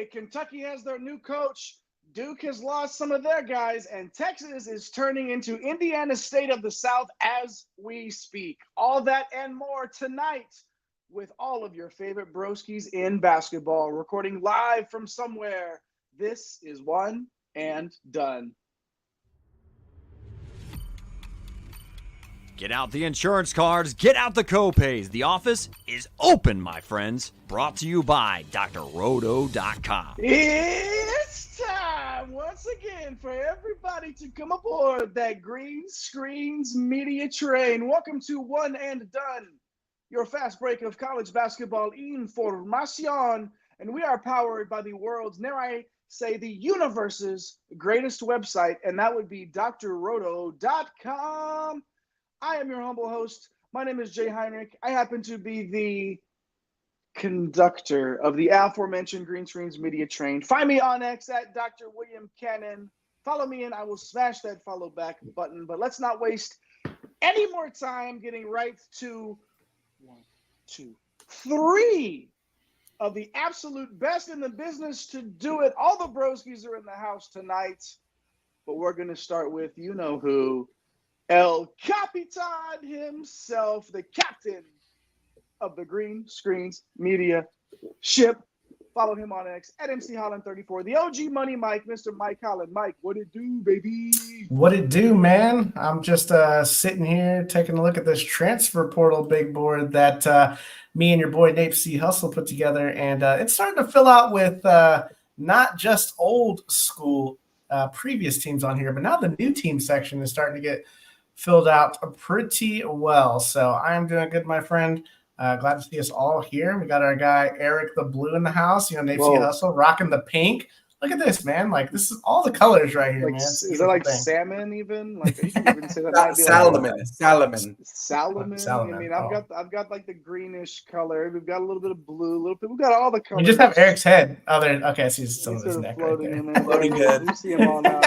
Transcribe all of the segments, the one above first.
Kentucky has their new coach. Duke has lost some of their guys, and Texas is turning into Indiana State of the South as we speak. All that and more tonight with all of your favorite broskies in basketball. Recording live from somewhere. This is One and Done. Get out the insurance cards, get out the copays. The office is open, my friends. Brought to you by drroto.com. It's time once again for everybody to come aboard that Green Screens Media train. Welcome to One and Done, your fast break of college basketball information. And we are powered by the world's, dare I say, the universe's greatest website, and that would be drroto.com. I am your humble host. My name is Jay Heinrich. I happen to be the conductor of the aforementioned Green Screens Media train. Find me on X at Dr. William Cannon. Follow me and I will smash that follow back button. But let's not waste any more time getting right to 1, 2, 3 of the absolute best in the business to do it. All the broskies are in the house tonight. But we're going to start with you-know-who. El Capitan himself, the captain of the Green Screens Media ship. Follow him on X at MC Holland34. The OG Money Mike, Mr. Mikeal. Mike, what it do, baby? What it do, man? I'm just sitting here taking a look at this transfer portal big board that me and your boy Nate C. Hustle put together, and it's starting to fill out with not just old school previous teams on here, but now the new team section is starting to get filled out pretty well. So I am doing good, my friend. Glad to see us all here. We got our guy Eric the Blue in the house. Nate C. Hustle rocking the pink. Look at this, man. Like, this is all the colors right here, man. Is it like salmon even? Like, you can even say that might be Salmon. I mean, I've got like the greenish color. We've got a little bit of blue. We've got all the colors. We just have Eric's head. Okay, I see some of his neck floating right there. Floating head. We see him all now.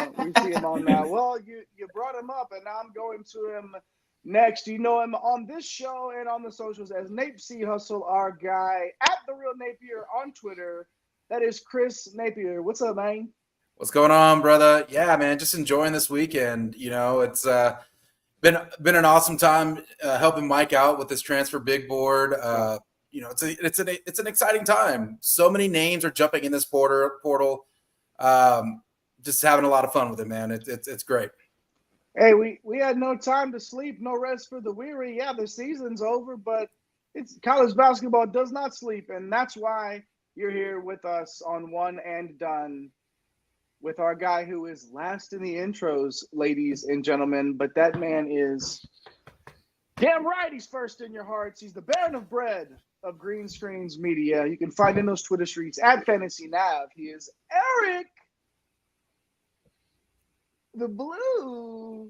Well, you brought him up, and now I'm going to him next. You know him on this show and on the socials as Nate C. Hustle, our guy at The Real Napier on Twitter. That is Chris Napier. What's up, man? What's going on, brother? Yeah, man, just enjoying this weekend. It's been an awesome time helping Mike out with this transfer big board. It's an exciting time. So many names are jumping in this portal. Just having a lot of fun with it, man. It's great. Hey, we had no time to sleep, no rest for the weary. Yeah, the season's over, but it's college basketball does not sleep, and that's why you're here with us on One and Done with our guy who is last in the intros, ladies and gentlemen. But that man is damn right. He's first in your hearts. He's the Baron of Bread of Green Screens Media. You can find in those Twitter streets at Fantasy Nav. He is Eric the Blue.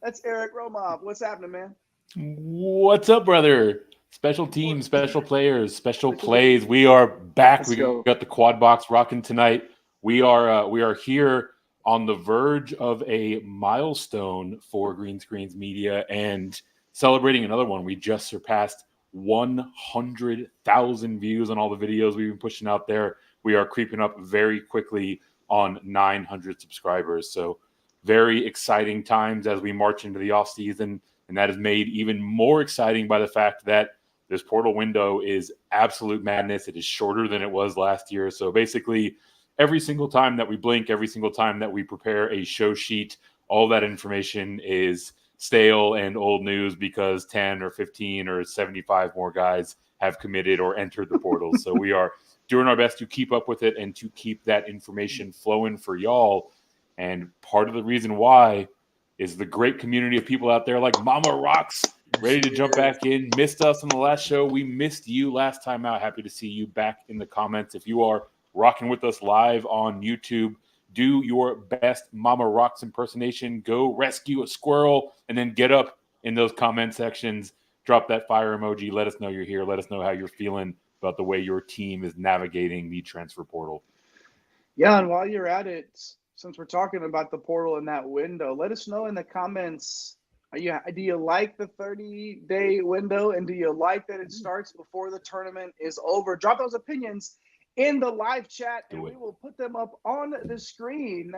That's Eric Romov. What's happening, man? What's up, brother? Special teams, special players, special plays. We are back. We got the quad box rocking tonight. We are here on the verge of a milestone for Green Screens Media and celebrating another one. We just surpassed 100,000 views on all the videos we've been pushing out there. We are creeping up very quickly on 900 subscribers. So very exciting times as we march into the off season. And that is made even more exciting by the fact that this portal window is absolute madness. It is shorter than it was last year. So basically, every single time that we blink, every single time that we prepare a show sheet, all that information is stale and old news because 10 or 15 or 75 more guys have committed or entered the portal. So we are doing our best to keep up with it and to keep that information flowing for y'all. And part of the reason why is the great community of people out there like Mama Rocks, ready to jump back in. Missed us on the last show. We missed you last time out. Happy to see you back in the comments. If you are rocking with us live on YouTube, do your best Mama Rocks impersonation. Go rescue a squirrel and then get up in those comment sections. Drop that fire emoji. Let us know you're here. Let us know how you're feeling about the way your team is navigating the transfer portal. Yeah, and while you're at it, since we're talking about the portal in that window, let us know in the comments. Do you like the 30-day window, and do you like that it starts before the tournament is over? Drop those opinions in the live chat, and we will put them up on the screen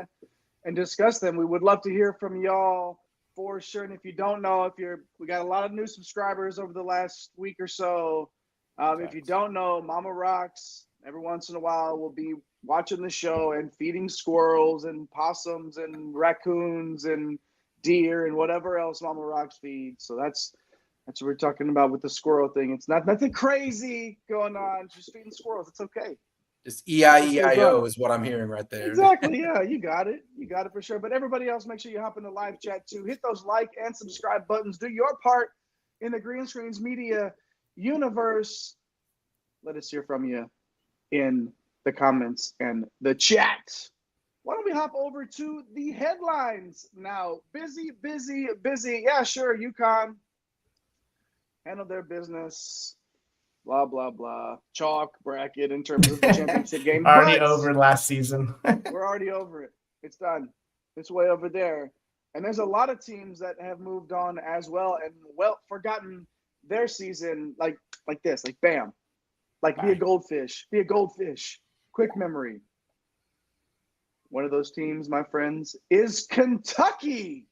and discuss them. We would love to hear from y'all for sure. And if you don't know, we got a lot of new subscribers over the last week or so. If you don't know, Mama Rocks, every once in a while, will be watching the show and feeding squirrels and possums and raccoons and deer and whatever else Mama Rocks feeds. So that's what we're talking about with the squirrel thing. It's nothing crazy going on. Just feeding squirrels. It's okay. Just E-I-E-I-O is what I'm hearing right there. Exactly. Yeah, you got it. You got it for sure. But everybody else, make sure you hop in the live chat too. Hit those like and subscribe buttons. Do your part in the Green Screens Media universe. Let us hear from you in the comments and the chat. Why don't we hop over to the headlines now? Busy. Yeah, sure. UConn handled their business. Blah, blah, blah. Chalk bracket in terms of the championship game. Already over last season. We're already over it. It's done. It's way over there. And there's a lot of teams that have moved on as well and forgotten their season like this, like bam. Like be a goldfish. Quick memory. One of those teams, my friends, is Kentucky,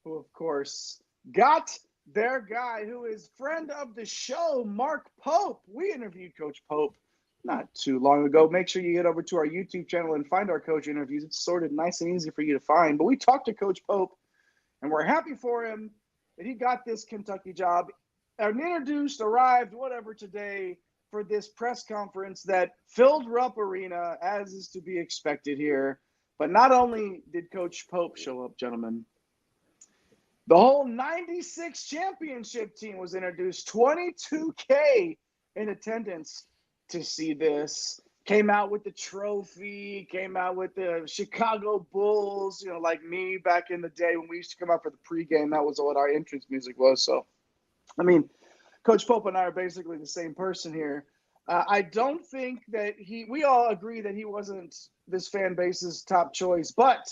who, of course, got their guy who is friend of the show, Mark Pope. We interviewed Coach Pope not too long ago. Make sure you get over to our YouTube channel and find our coach interviews. It's sorted nice and easy for you to find. But we talked to Coach Pope, and we're happy for him that he got this Kentucky job. Arrived, whatever, today for this press conference that filled Rupp Arena, as is to be expected here. But not only did Coach Pope show up, gentlemen, the whole 96 championship team was introduced. 22K in attendance to see this. Came out with the trophy, came out with the Chicago Bulls, like me back in the day when we used to come out for the pregame. That was what our entrance music was. So, I mean, Coach Pope and I are basically the same person here. I don't think that we all agree that he wasn't this fan base's top choice, but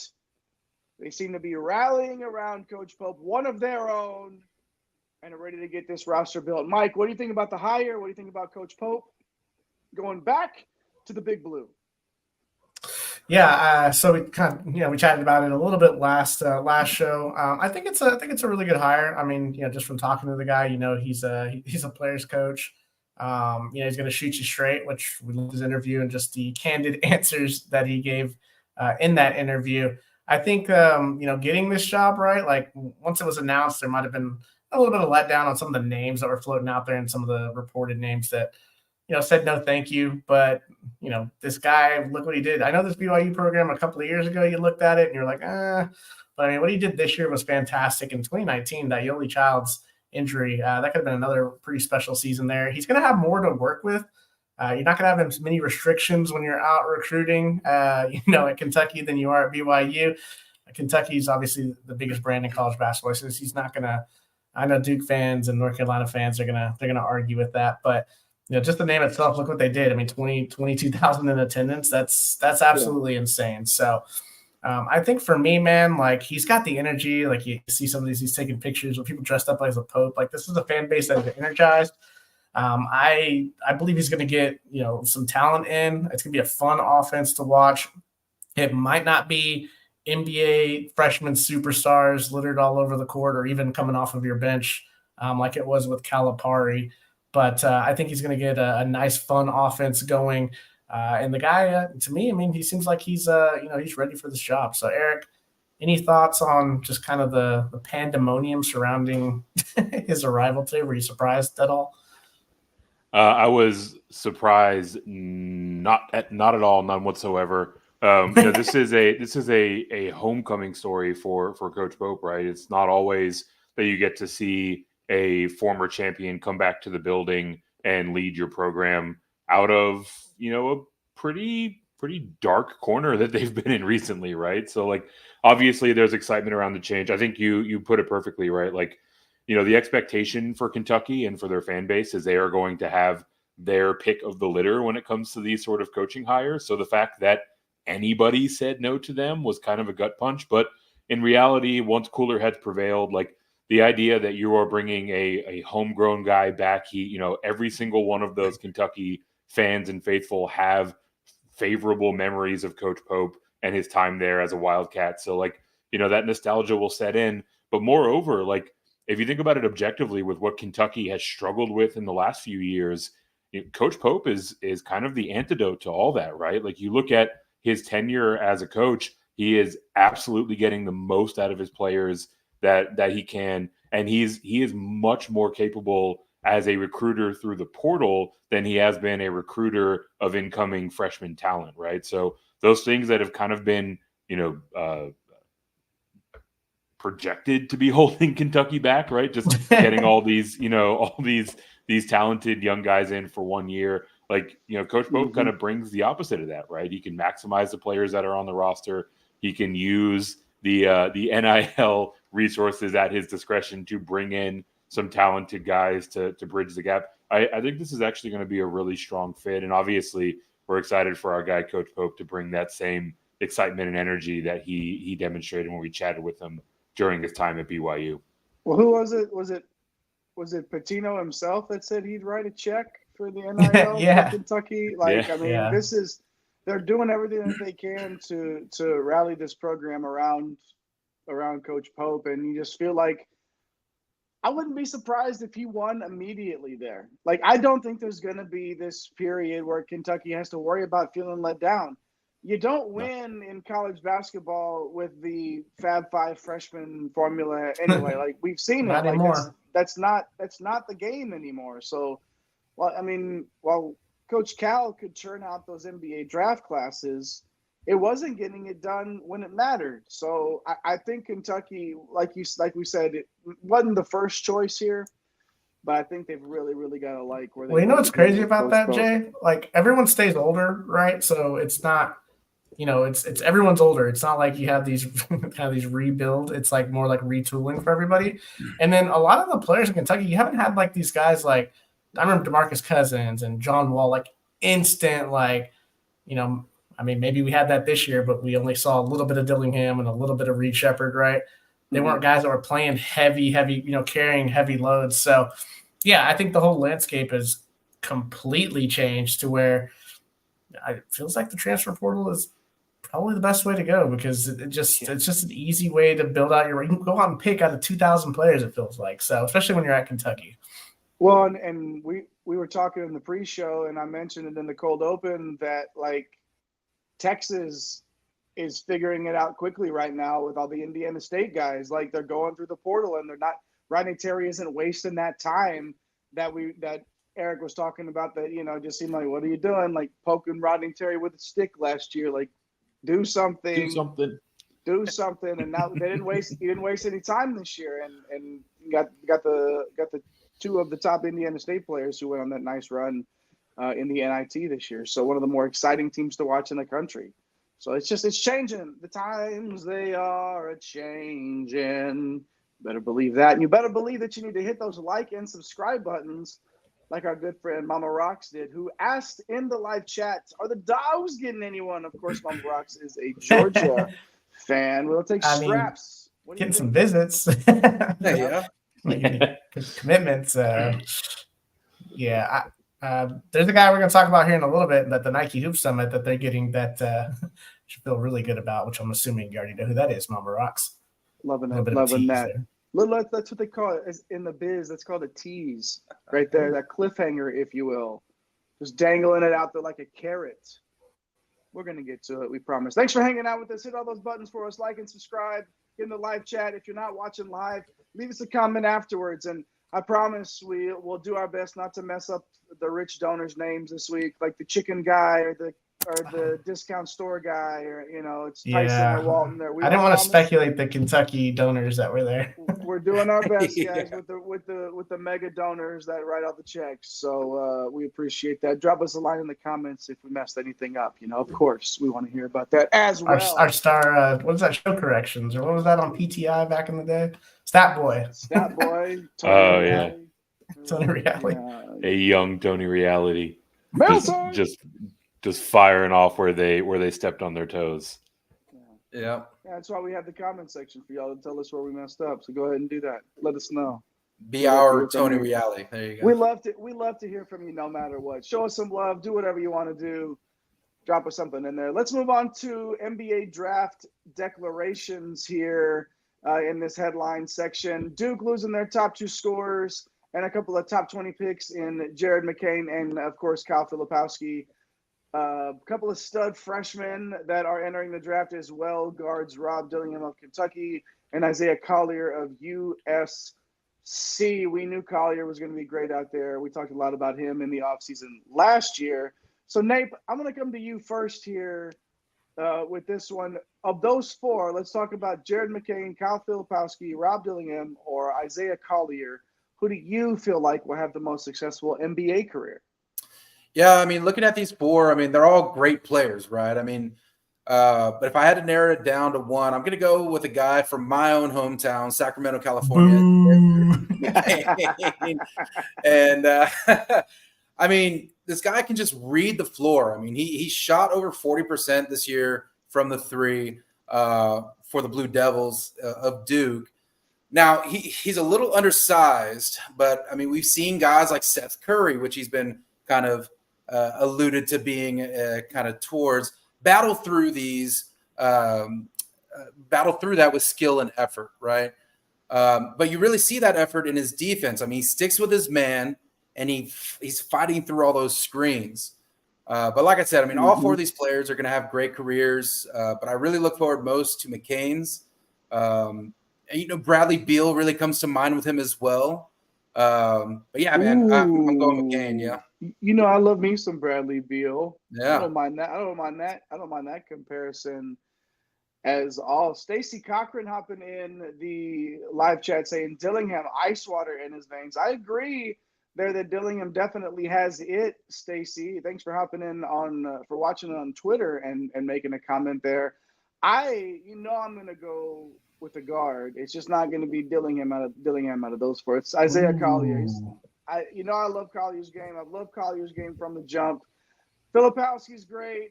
they seem to be rallying around Coach Pope, one of their own, and are ready to get this roster built. Mike, what do you think about the hire? What do you think about Coach Pope going back to the Big Blue? Yeah, so we kind of, we chatted about it a little bit last show. I think it's a really good hire. I mean, just from talking to the guy, he's a player's coach. He's going to shoot you straight, which we love his interview and just the candid answers that he gave in that interview. I think, getting this job right, like once it was announced, there might have been a little bit of letdown on some of the names that were floating out there and some of the reported names that, said no thank you. But, this guy, look what he did. I know this BYU program a couple of years ago, you looked at it and you're like, But, I mean, what he did this year was fantastic. In 2019, that Yoli Child's injury, that could have been another pretty special season there. He's going to have more to work with. You're not going to have as many restrictions when you're out recruiting, at Kentucky than you are at BYU. Kentucky is obviously the biggest brand in college basketball, so he's not going to. I know Duke fans and North Carolina fans are they're gonna argue with that, but just the name itself, look what they did. I mean, 22,000 in attendance. That's absolutely insane. So I think for me, man, like he's got the energy. Like you see some of these, he's taking pictures with people dressed up as a Pope. Like this is a fan base that is energized. I believe he's going to get, some talent in. It's going to be a fun offense to watch. It might not be NBA freshman superstars littered all over the court or even coming off of your bench like it was with Calipari. But I think he's going to get a nice, fun offense going. And the guy, to me, I mean, he seems like he's ready for this job. So, Eric, any thoughts on just kind of the pandemonium surrounding his arrival today? Were you surprised at all? I was surprised, not at all, none whatsoever. This is a homecoming story for Coach Pope, right? It's not always that you get to see a former champion come back to the building and lead your program out of a pretty dark corner that they've been in recently, right? So like obviously there's excitement around the change. I think you put it perfectly, right? Like the expectation for Kentucky and for their fan base is they are going to have their pick of the litter when it comes to these sort of coaching hires. So the fact that anybody said no to them was kind of a gut punch. But in reality, once cooler heads prevailed, like the idea that you are bringing a homegrown guy back, every single one of those Kentucky fans and faithful have favorable memories of Coach Pope and his time there as a Wildcat. So like, that nostalgia will set in. But moreover, like, if you think about it objectively with what Kentucky has struggled with in the last few years, Coach Pope is kind of the antidote to all that, right? Like, you look at his tenure as a coach, he is absolutely getting the most out of his players that he can. And he is much more capable as a recruiter through the portal than he has been a recruiter of incoming freshman talent, right? So those things that have kind of been, projected to be holding Kentucky back, right? Just getting all these, these talented young guys in for 1 year. Like, Coach Pope kind of brings the opposite of that, right? He can maximize the players that are on the roster. He can use the NIL resources at his discretion to bring in some talented guys to bridge the gap. I think this is actually going to be a really strong fit. And obviously we're excited for our guy, Coach Pope, to bring that same excitement and energy that he demonstrated when we chatted with him during his time at BYU. Well, who was it? Was it Pitino himself that said he'd write a check for the NIL for Kentucky? Like, they're doing everything that they can to rally this program around Coach Pope, and you just feel like I wouldn't be surprised if he won immediately there. Like, I don't think there's going to be this period where Kentucky has to worry about feeling let down. You don't win in college basketball with the Fab Five freshman formula anyway. Like, we've seen it. Like, that's not the game anymore. So, while Coach Cal could churn out those NBA draft classes, it wasn't getting it done when it mattered. So I think Kentucky, like we said, it wasn't the first choice here, but I think they've really, really got to like where they. Well, what's crazy about that, Jay? Like, everyone stays older, right? So it's not, it's everyone's older. It's not like you have these rebuild. It's like more like retooling for everybody. And then a lot of the players in Kentucky, you haven't had like these guys like, I remember DeMarcus Cousins and John Wall, like instant, like, maybe we had that this year, but we only saw a little bit of Dillingham and a little bit of Reed Shepherd, right? They weren't guys that were playing heavy, carrying heavy loads. So, yeah, I think the whole landscape has completely changed to where it feels like the transfer portal is probably the best way to go, because it's just an easy way to build out you can go out and pick out of 2,000 players, it feels like. So, especially when you're at Kentucky. Well, and we were talking in the pre-show, and I mentioned it in the cold open that, like, Texas is figuring it out quickly right now with all the Indiana State guys. Like, they're going through the portal, and they're not. Rodney Terry isn't wasting that time that Eric was talking about. That just seemed like, what are you doing? Like, poking Rodney Terry with a stick last year. Like, do something. And now they didn't waste. He didn't waste any time this year, and got the two of the top Indiana State players who went on that nice run in the NIT this year. So one of the more exciting teams to watch in the country. So it's changing. The times, they are a-changing. Better believe that. And you better believe that you need to hit those like and subscribe buttons like our good friend Mama Rocks did, who asked in the live chat, are the Dogs getting anyone? Of course, Mama Rocks is a Georgia fan. We'll take scraps. Getting some visits. Yeah. Commitments. Yeah. There's a guy we're going to talk about here in a little bit, that the Nike Hoop Summit that they're getting that should feel really good about, which I'm assuming you already know who that is, Mama Rocks. Loving that. That's what they call it in the biz. That's called a tease right there, that cliffhanger, if you will. Just dangling it out there like a carrot. We're going to get to it, we promise. Thanks for hanging out with us. Hit all those buttons for us. Like and subscribe in the live chat. If you're not watching live, leave us a comment afterwards. And I promise we'll do our best not to mess up the rich donors' names this week, like the chicken guy or the discount store guy, or it's Tyson or Walton. I didn't want to speculate the Kentucky donors that were there. We're doing our best, guys, with the mega donors that write out the checks. So we appreciate that. Drop us a line in the comments if we messed anything up. Of course, we want to hear about that as well. Our star, what was that, show corrections, or what was that on PTI back in the day? Stat Boy. Tony Reality. A young Tony Reality. Just firing off where they stepped on their toes. Yeah, that's why we have the comment section for y'all to tell us where we messed up. So go ahead and do that. Let us know. Be our Tony Reale. There you go. We love to hear from you no matter what. Show us some love. Do whatever you want to do. Drop us something in there. Let's move on to NBA draft declarations here in this headline section. Duke losing their top 2 scorers and a couple of top 20 picks in Jared McCain and, of course, Kyle Filipowski. A couple of stud freshmen that are entering the draft as well. Guards Rob Dillingham of Kentucky and Isaiah Collier of USC. We knew Collier was going to be great out there. We talked a lot about him in the offseason last year. So, Nate, I'm going to come to you first here with this one. Of those 4, let's talk about Jared McCain, Kyle Filipowski, Rob Dillingham, or Isaiah Collier. Who do you feel like will have the most successful NBA career? Yeah, I mean, looking at these 4, I mean, they're all great players, right? I mean, but if I had to narrow it down to one, I'm going to go with a guy from my own hometown, Sacramento, California. And I mean, this guy can just read the floor. I mean, he shot over 40% this year from the 3 for the Blue Devils of Duke. Now, he's a little undersized, but, I mean, we've seen guys like Seth Curry, which he's been kind of alluded to being kind of towards, battle through that with skill and effort, right? But you really see that effort in his defense. I mean, he sticks with his man, and he's fighting through all those screens. But like I said, I mean, all 4 of these players are going to have great careers, but I really look forward most to McCain's. And, Bradley Beal really comes to mind with him as well. But yeah, man, I'm going McCain. Yeah. I love me some Bradley Beal. Yeah. I don't mind that comparison as all. Stacy Cochran hopping in the live chat saying Dillingham ice water in his veins. I agree there that Dillingham definitely has it. Stacy, thanks for hopping in for watching on Twitter and making a comment there. I'm going to go with the guard. It's just not going to be Dillingham out of those 4. It's Isaiah Collier. I love Collier's game. I've loved Collier's game from the jump. Filipowski's great.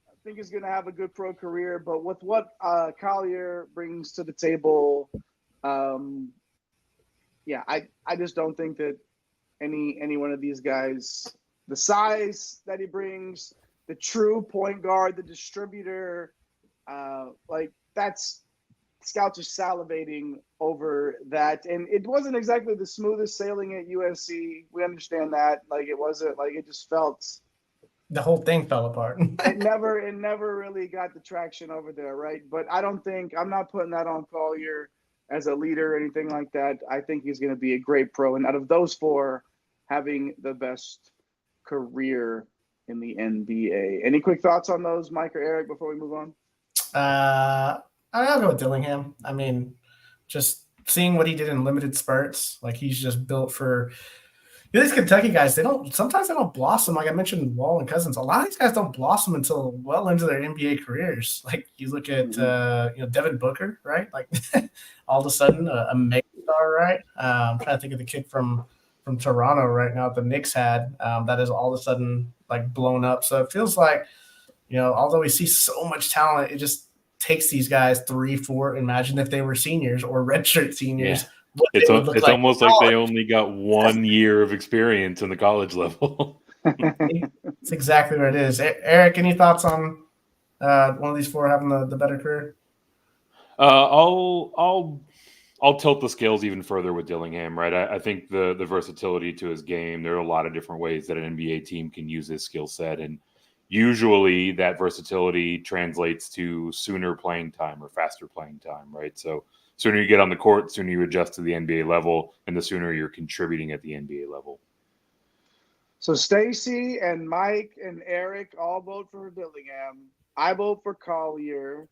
I think he's going to have a good pro career. But with what Collier brings to the table, I just don't think that any one of these guys, the size that he brings, the true point guard, the distributor, that's scouts are salivating over that. And it wasn't exactly the smoothest sailing at USC. We understand that. It wasn't it just felt the whole thing fell apart. it never really got the traction over there, right? But I'm not putting that on Collier as a leader or anything like that. I think he's going to be a great pro. And out of those 4, having the best career in the NBA. Any quick thoughts on those, Mike or Eric, before we move on? I'll go with Dillingham. I mean, just seeing what he did in limited spurts, he's just built for these Kentucky guys. Sometimes they don't blossom. Like I mentioned, Wall and Cousins. A lot of these guys don't blossom until well into their NBA careers. You look at Devin Booker, right? All of a sudden a mega star, right? I'm trying to think of the kid from Toronto right now. The Knicks had that is all of a sudden blown up. So it feels like although we see so much talent, it just takes these guys 3-4. Imagine if they were seniors or redshirt seniors. Yeah. It's almost like they only got 1 year of experience in the college level. It's exactly what it is. Eric, any thoughts on one of these 4 having the better career? I'll tilt the scales even further with Dillingham, right? I think the versatility to his game, there are a lot of different ways that an NBA team can use his skill set, and usually that versatility translates to sooner playing time or faster playing time, right? So sooner you get on the court, sooner you adjust to the NBA level, and the sooner you're contributing at the NBA level. So Stacy and Mike and Eric all vote for Dillingham. I vote for Collier.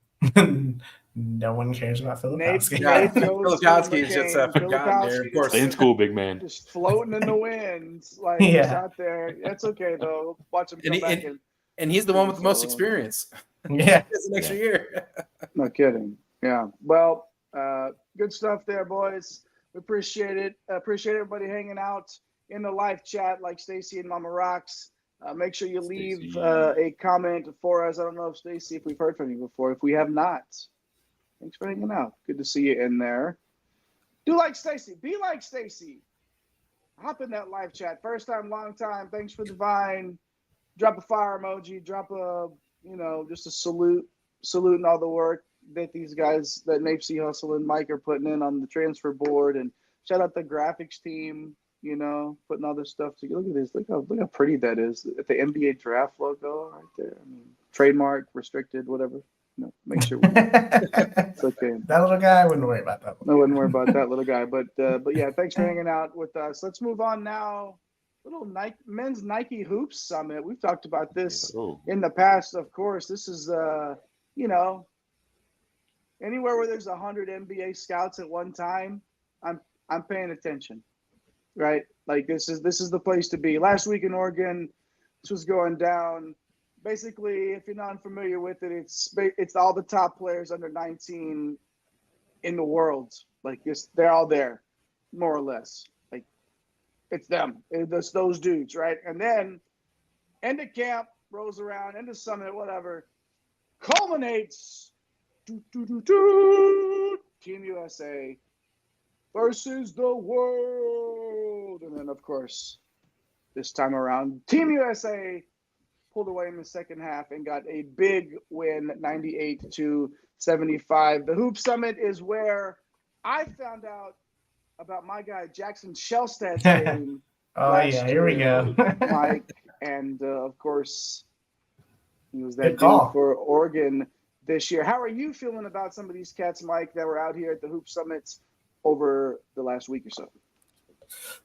No one cares about Filipowski. Filipowski is just forgotten there. Of course, stay in school, big man. Just floating in the wind, he's out there. That's okay though. Watch him come back and he's the one with the most experience. Yeah, it's an extra year. No kidding. Yeah. Well, good stuff there, boys. We appreciate it. Appreciate everybody hanging out in the live chat, like Stacy and Mama Rocks. Make sure you leave a comment for us. I don't know if Stacy, if we've heard from you before. If we have not, thanks for hanging out. Good to see you in there. Do like Stacy. Be like Stacy. Hop in that live chat. First time, long time. Thanks for the vine. Drop a fire emoji. Drop a, just a salute. Saluting all the work that these guys, that Nape C. Hustle and Mike are putting in on the transfer board. And shout out the graphics team, putting all this stuff together. Look at this. Look how pretty that is. The NBA draft logo right there. I mean, trademark, restricted, whatever. Make sure it's okay. That little guy, I wouldn't worry about that one. I wouldn't worry about that little guy. But yeah, thanks for hanging out with us. Let's move on now. Little men's Nike Hoops Summit. We've talked about this in the past, of course. This is, anywhere where there's 100 NBA scouts at one time, I'm paying attention, right? Like this is the place to be. Last week in Oregon, this was going down. Basically, if you're not familiar with it, it's all the top players under 19 in the world. Like they're all there, more or less. Like it's them. It's those dudes, right? And then end of camp rolls around, end of summit, whatever, culminates. Team USA versus the world. And then, of course, this time around, Team USA pulled away in the second half and got a big win, 98-75. The Hoop Summit is where I found out about my guy Jackson Shellstad's game. Here we go. Mike, and of course, he was that dude for Oregon this year. How are you feeling about some of these cats, Mike, that were out here at the Hoop Summits over the last week or so?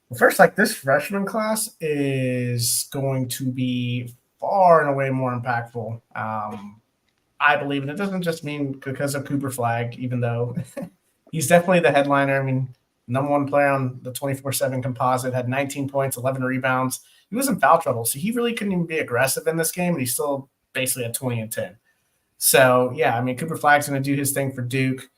Well, first, this freshman class is going to be far and away more impactful. I believe, and it doesn't just mean because of Cooper Flagg, even though he's definitely the headliner. I mean, number one player on the 24/7 composite, had 19 points, 11 rebounds. He was in foul trouble, so he really couldn't even be aggressive in this game, and he still basically had 20 and 10. So, yeah, I mean, Cooper Flagg's going to do his thing for Duke.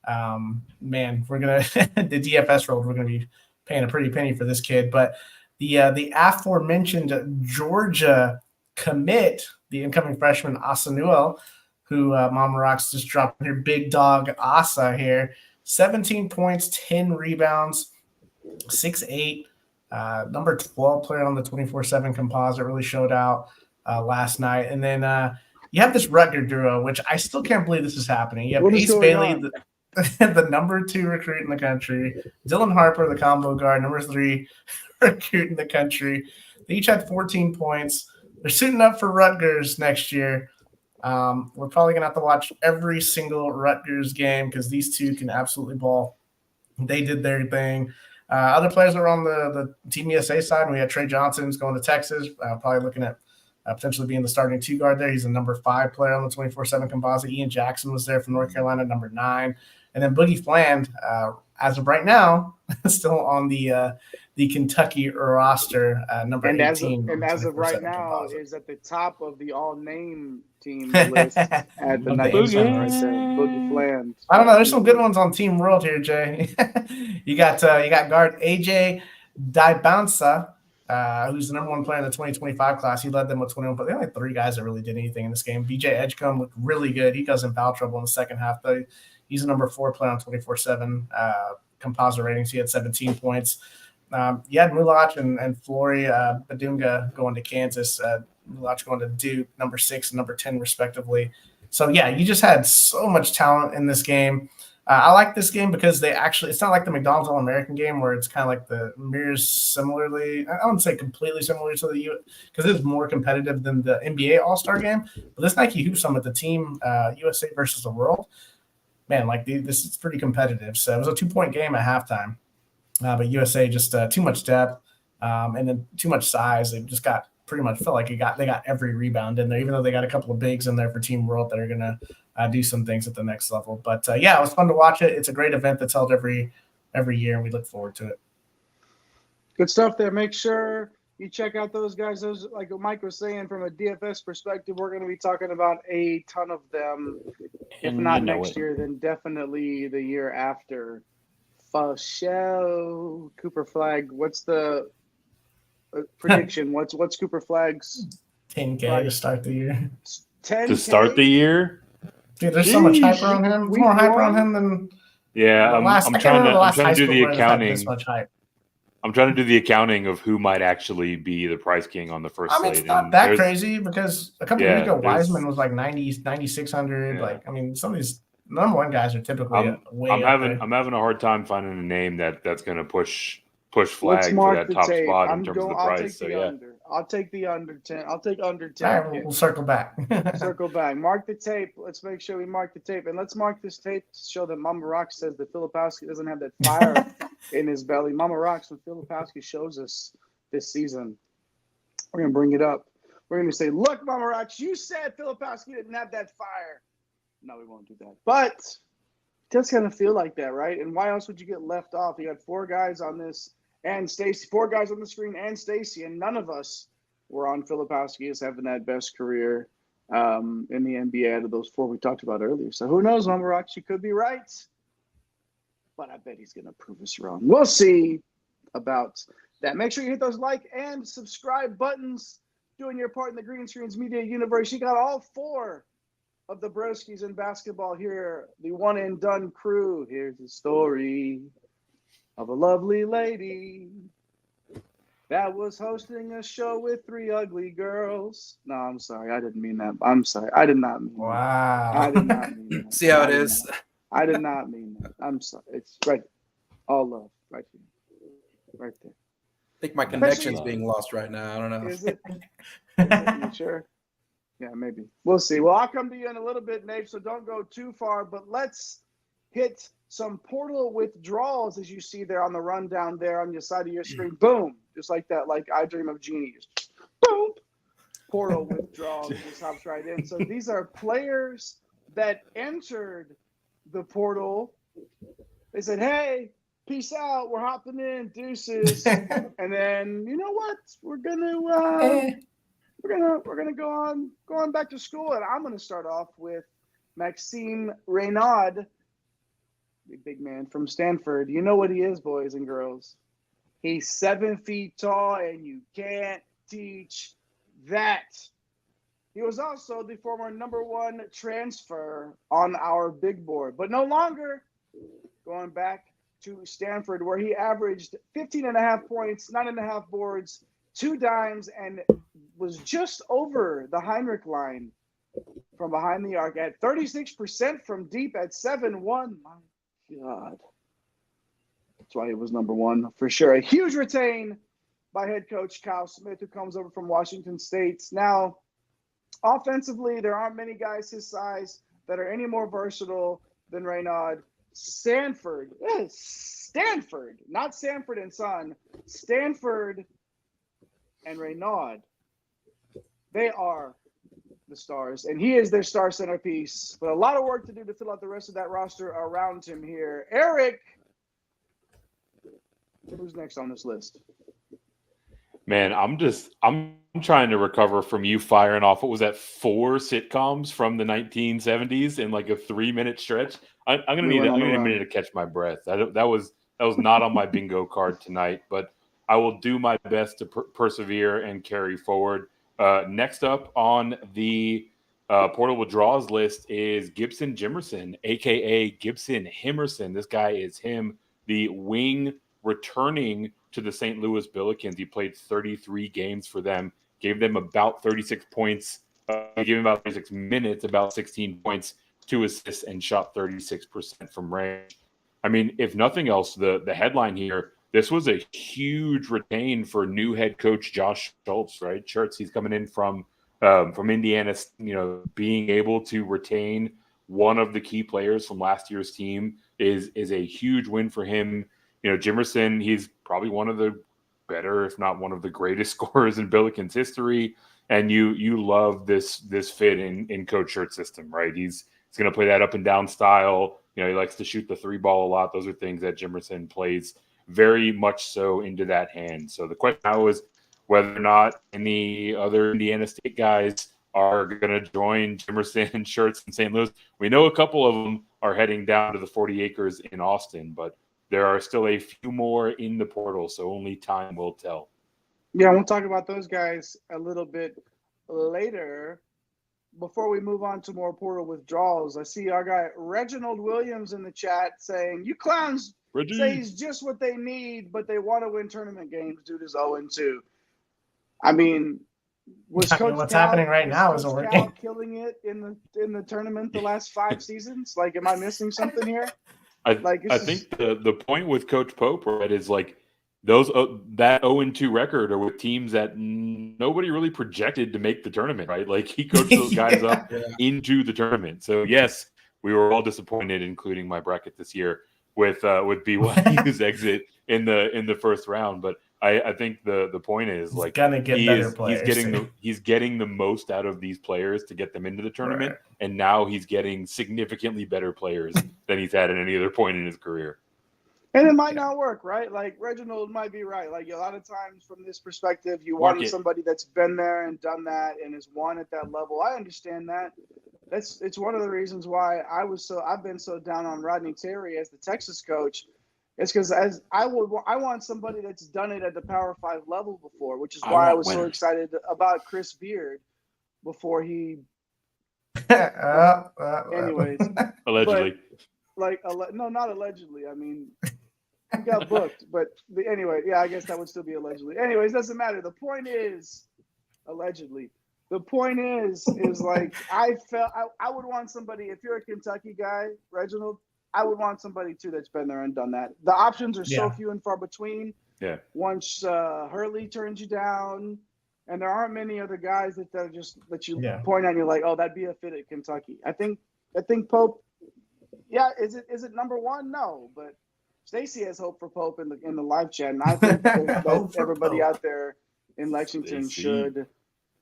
Man, we're going to – the DFS world, we're going to be paying a pretty penny for this kid. But the aforementioned Georgia commit, the incoming freshman Asanuel, who Mama Rocks just dropped here, big dog Asa here, 17 points, 10 rebounds, 6'8", number 12 player on the 24/7 composite, really showed out last night. And then you have this Rutger duo, which I still can't believe this is happening. You have Ace Bailey, the number 2 recruit in the country, Dylan Harper, the combo guard, number 3 recruit in the country. They each had 14 points. They're suiting up for Rutgers next year. We're probably going to have to watch every single Rutgers game because these two can absolutely ball. They did their thing. Other players are on the Team USA side. We had Trey Johnson's going to Texas, probably looking at potentially being the starting 2 guard there. He's the number 5 player on the 24/7 composite. Ian Jackson was there from North Carolina, number 9. And then Boogie Fland, as of right now, still on the Kentucky roster, number 18. And as of right now, composite. Is at the top of the all-name team list at the 19 right there, Boogie Fland. I don't know. There's some good ones on Team World here, Jay. you got guard AJ Daibansa, who's the number 1 player in the 2025 class. He led them with 21, but they only had 3 guys that really did anything in this game. BJ Edgecombe looked really good. He does in foul trouble in the second half, though. He's a number 4 player on 24/7 composite ratings. He had 17 points. You had Mulach and Flory Badunga going to Kansas. Mulach going to Duke, number 6 and number 10, respectively. So, yeah, you just had so much talent in this game. I like this game because it's not like the McDonald's All-American game where it's kind of like the mirrors similarly. I wouldn't say completely similar to the because it's more competitive than the NBA All-Star game. But this Nike Hoop Summit, the Team USA versus the world, man, this is pretty competitive. So it was a 2-point game at halftime. But USA just too much depth and then too much size. They just got pretty much felt like they got every rebound in there, even though they got a couple of bigs in there for Team World that are going to do some things at the next level. But, yeah, it was fun to watch it. It's a great event that's held every year, and we look forward to it. Good stuff there. Make sure you check out those guys. Those, like Mike was saying, from a DFS perspective, we're going to be talking about a ton of them. If not next year, then definitely the year after. For show. Cooper Flagg, what's the prediction? What's Cooper Flagg's 10K to start the year? 10K? To start the year? Dude, there's so much hype around him. There's more hype around him than Yeah, I'm trying to do the accounting. This much hype. I'm trying to do the accounting of who might actually be the prize king on the first slate. It's not that crazy because a couple years ago, Wiseman was like 9,600. Yeah. Like, I mean, some of these number one guys are typically way up there. I'm having a hard time finding a name that's going to push flag for that top tape. spot in terms of the price. I'll take the under 10. I'll take under 10. All right, we'll circle back. Circle back. Mark the tape. Let's make sure we mark the tape. And let's mark this tape to show that Mama Rock says that Filipowski doesn't have that fire in his belly. Mama Rocks, when Filipowski shows us this season, we're going to bring it up. We're going to say, look, Mama Rocks, you said Filipowski didn't have that fire. No, we won't do that. But it does kind of feel like that, right? And why else would you get left off? You got 4 guys on this and Stacy, 4 guys on the screen and Stacy, and none of us were on Filipowski as having that best career in the NBA out of those 4 we talked about earlier. So who knows, Mama Rocks, you could be right. But I bet he's going to prove us wrong. We'll see about that. Make sure you hit those like and subscribe buttons. Doing your part in the Green Screens Media Universe. You got all 4 of the broskies in basketball here. The one and done crew. Here's the story of a lovely lady that was hosting a show with 3 ugly girls. No, I'm sorry. I didn't mean that. I'm sorry. I did not mean that. Wow. I did not mean that. See how it is? I did not mean that. I'm sorry. It's right. All love. Right here. Right there. I think my connection's being lost right now. I don't know. Is it? You sure? Yeah, maybe. We'll see. Well, I'll come to you in a little bit, Nate, so don't go too far. But let's hit some portal withdrawals, as you see there on the rundown there on your side of your screen. Boom. Just like that, like I Dream of Jeannie. Just boom. Portal withdrawals. It just hops right in. So these are players that entered the portal. They said, hey, peace out. We're hopping in. Deuces. And then, you know what? We're gonna go on back to school, and I'm gonna start off with Maxime Raynaud, the big man from Stanford. You know what he is, boys and girls. He's 7 feet tall, and you can't teach that. He was also the former number 1 transfer on our big board, but no longer. Going back to Stanford, where he averaged 15.5 points, 9.5 boards, 2 dimes, and was just over the Heinrich line from behind the arc at 36% from deep at 7-1. My God. That's why he was number 1 for sure. A huge retain by head coach Kyle Smith, who comes over from Washington State. Now, offensively, there aren't many guys his size that are any more versatile than Raynaud. Stanford, not Sanford and Son, Stanford and Raynaud, they are the stars, and he is their star centerpiece. But a lot of work to do to fill out the rest of that roster around him here. Eric, who's next on this list? Man, I'm trying to recover from you firing off. What was that? 4 sitcoms from the 1970s in like a 3-minute stretch. I'm gonna need a minute to catch my breath. That was not on my bingo card tonight, but I will do my best to persevere and carry forward. Next up on the portal withdrawals list is Gibson Jimerson, aka Gibson Jimerson. This guy is him, the wing returning to the St. Louis Billikens. He played 33 games for them, gave them about 36 points, gave him about 36 minutes, about 16 points, 2 assists, and shot 36% from range. I mean, if nothing else, the headline here, this was a huge retain for new head coach Josh Schultz, right? Schultz, he's coming in from Indiana, being able to retain one of the key players from last year's team is a huge win for him. Jimerson, he's probably one of the better, if not one of the greatest scorers in Billikens history. And you love this fit in Coach Schultz's system, right? He's going to play that up and down style. He likes to shoot the 3 ball a lot. Those are things that Jimerson plays very much so into that hand. So the question now is whether or not any other Indiana State guys are going to join Jimerson, Schultz, and St. Louis. We know a couple of them are heading down to the 40 acres in Austin, but there are still a few more in the portal, so only time will tell. Yeah, we'll talk about those guys a little bit later. before we move on to more portal withdrawals, I see our guy Reginald Williams in the chat saying, "You clowns say he's just what they need, but they want to win tournament games. Dude is 0-2." I mean, what's happening right now isn't working. Killing it in the tournament the last 5 seasons? Like, am I missing something here? I think the point with Coach Pope, right, is like those that 0-2 record are with teams that nobody really projected to make the tournament, right? Like, he coached those guys up into the tournament. So yes, we were all disappointed, including my bracket this year, with BYU's exit in the first round. But I think the point is, like, gonna get better players. He's getting the most out of these players to get them into the tournament, right. And now he's getting significantly better players than he's had at any other point in his career. And it might not work, right? Like, Reginald might be right. Like, a lot of times from this perspective, you want somebody that's been there and done that and has won at that level. I understand that. It's one of the reasons why I've been so down on Rodney Terry as the Texas coach. It's because I want somebody that's done it at the Power 5 level before, which is why I was so excited about Chris Beard before he. Anyways, allegedly. No, not allegedly. I mean, he got booked, but anyway, yeah, I guess that would still be allegedly. Anyways, doesn't matter. The point is, allegedly. The point is like, I would want somebody, if you're a Kentucky guy, Reginald, I would want somebody too that's been there and done that. The options are so few and far between. Yeah. Once Hurley turns you down, and there aren't many other guys that you point at and you're like, oh, that'd be a fit at Kentucky. I think Pope. Yeah, is it number one? No, but Stacy has hope for Pope in the live chat, and I think that everybody out there in Lexington should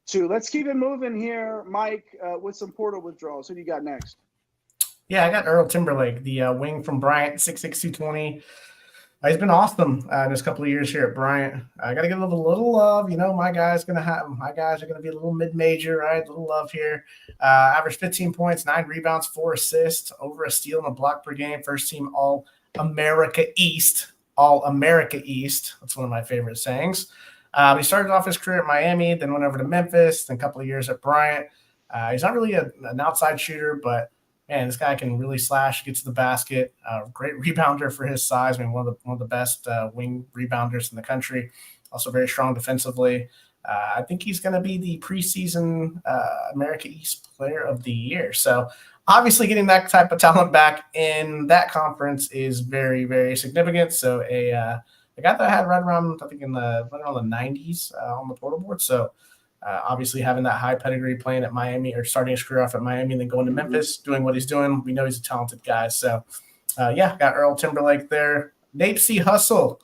too. Let's keep it moving here, Mike, with some portal withdrawals. Who do you got next? Yeah, I got Earl Timberlake, the wing from Bryant, 6'6", 220. He's been awesome in his couple of years here at Bryant. I got to give him a little love. You know, my guys are going to be a little mid-major, right? A little love here. Average 15 points, 9 rebounds, 4 assists, over a steal and a block per game. First team All-America East. All-America East. That's one of my favorite sayings. He started off his career at Miami, then went over to Memphis, then a couple of years at Bryant. He's not really an outside shooter, but man, this guy can really slash, get to the basket. Great rebounder for his size. I mean, one of the best wing rebounders in the country. Also very strong defensively. I think he's going to be the preseason America East Player of the Year. So obviously getting that type of talent back in that conference is very, very significant. So a guy that I had right around, I think right around the 90s on the portal board. So obviously having that high pedigree, playing at Miami or starting his career off at Miami and then going to Memphis, doing what he's doing. We know he's a talented guy. So, got Earl Timberlake there. Nape C. Hustle.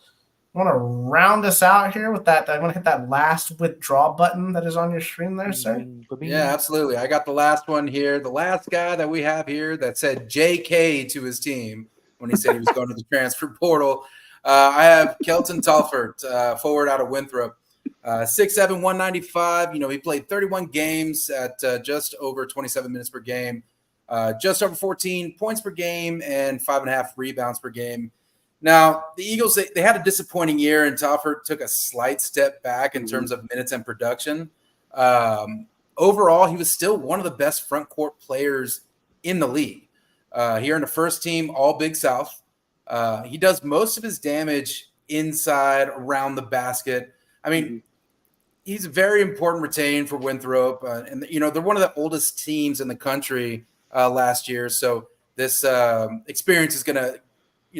I want to round us out here with that. I want to hit that last withdraw button that is on your screen there, sir. Yeah, absolutely. I got the last one here. The last guy that we have here that said JK to his team when he said he was going to the transfer portal. I have Kelton Talford, forward out of Winthrop. 6'7", 195. He played 31 games at just over 27 minutes per game, just over 14 points per game, and 5.5 rebounds per game. Now, the Eagles, they had a disappointing year, and Talford took a slight step back in terms of minutes and production. Overall, he was still one of the best front court players in the league. Here in the first team, all Big South. He does most of his damage inside, around the basket. I mean, he's a very important retain for Winthrop. And they're one of the oldest teams in the country last year. So this experience is going to,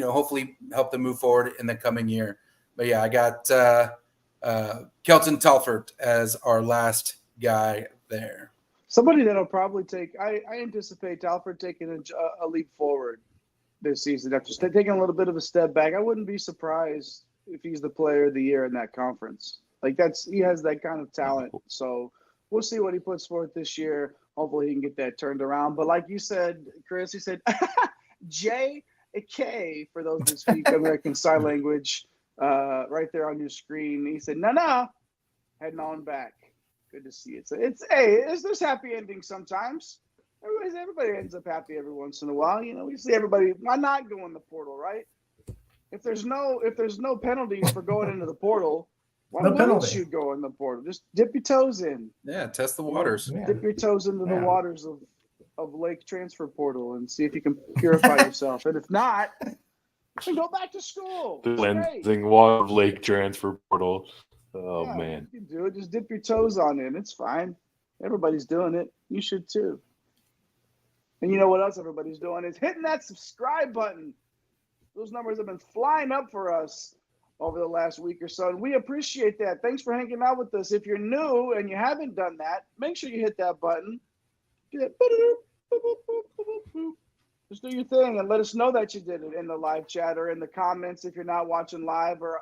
hopefully help them move forward in the coming year. But, yeah, I got Kelton Talford as our last guy there. Somebody that'll probably take – I anticipate Talford taking a leap forward this season after taking a little bit of a step back. I wouldn't be surprised if he's the player of the year in that conference. Like, he has that kind of talent. So we'll see what he puts forth this year. Hopefully he can get that turned around. But like you said, Chris, he said J-K for those that speak American Sign Language right there on your screen. He said, no, heading on back. Good to see it. So there's happy endings sometimes. Everybody ends up happy every once in a while. We see everybody. Why not go in the portal, right? If there's no penalties for going into the portal, Why No wouldn't penalty. you go in the portal? Just dip your toes in. Yeah, test the waters. Yeah. Dip your toes into the Yeah. waters of Lake Transfer Portal and see if you can purify yourself. And if not, then go back to school. The It's great. cleansing water of Lake Transfer Portal. Oh, Yeah, man. you can do it. Just dip your toes on it. It's fine. Everybody's doing it. You should too. And you know what else everybody's doing is hitting that subscribe button. Those numbers have been flying up for us over the last week or so, and we appreciate that. Thanks for hanging out with us. If you're new and you haven't done that, make sure you hit that button. Just do your thing and let us know that you did it in the live chat or in the comments if you're not watching live, or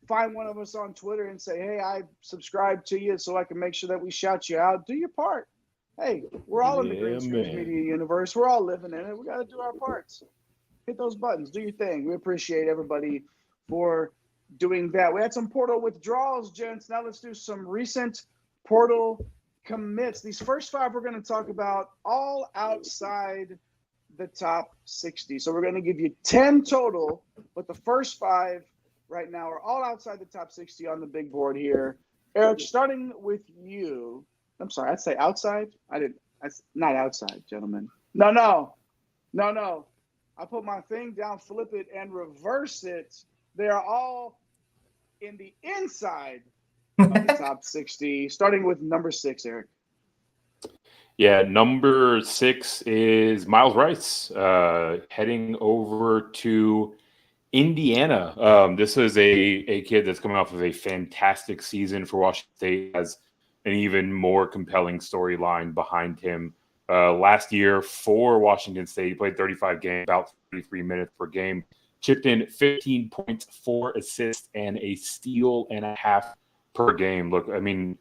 find one of us on Twitter and say, hey, I subscribe to you so I can make sure that we shout you out. Do your part. Hey, we're all in the Green Screens Media universe. We're all living in it. We got to do our parts. Hit those buttons. Do your thing. We appreciate everybody for doing that. We had some portal withdrawals, gents. Now let's do some recent portal commits. These first 5 we're going to talk about all outside the top 60. So we're going to give you 10 total, but the first 5 right now are all outside the top 60 on the big board here. Eric, starting with you. I'm sorry, I'd say outside. That's not outside, gentlemen. No. I put my thing down, flip it, and reverse it. They are all in the inside of the top 60, starting with number 6, Eric. Yeah, number 6 is Myles Rice, heading over to Indiana. This is a kid that's coming off of a fantastic season for Washington State, has an even more compelling storyline behind him. Last year for Washington State, he played 35 games, about 33 minutes per game, chipped in 15 points, 4 assists, and a steal and a half per game. Look, I mean,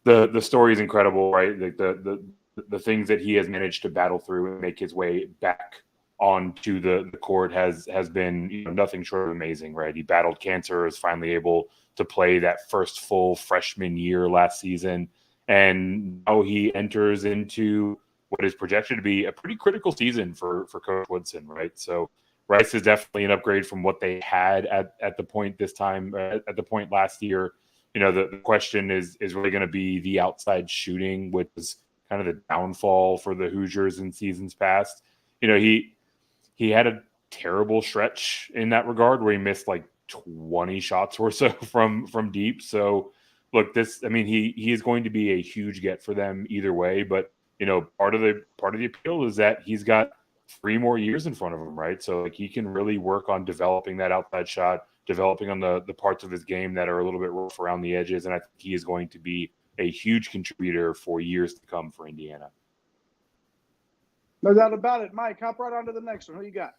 the story is incredible, right? The things that he has managed to battle through and make his way back onto the court has been nothing short of amazing, right? He battled cancer, is finally able to play that first full freshman year last season, and now he enters into what is projected to be a pretty critical season for Coach Woodson, right? So Rice is definitely an upgrade from what they had at the point this time, at the point last year. The question is really going to be the outside shooting, which is kind of the downfall for the Hoosiers in seasons past. He had a terrible stretch in that regard where he missed like 20 shots or so from deep. So look, he is going to be a huge get for them either way. But part of the appeal is that he's got 3 more years in front of him, right? So he can really work on developing that outside shot, developing on the parts of his game that are a little bit rough around the edges, and I think he is going to be a huge contributor for years to come for Indiana. No doubt about it. Mike, hop right on to the next one. Who you got?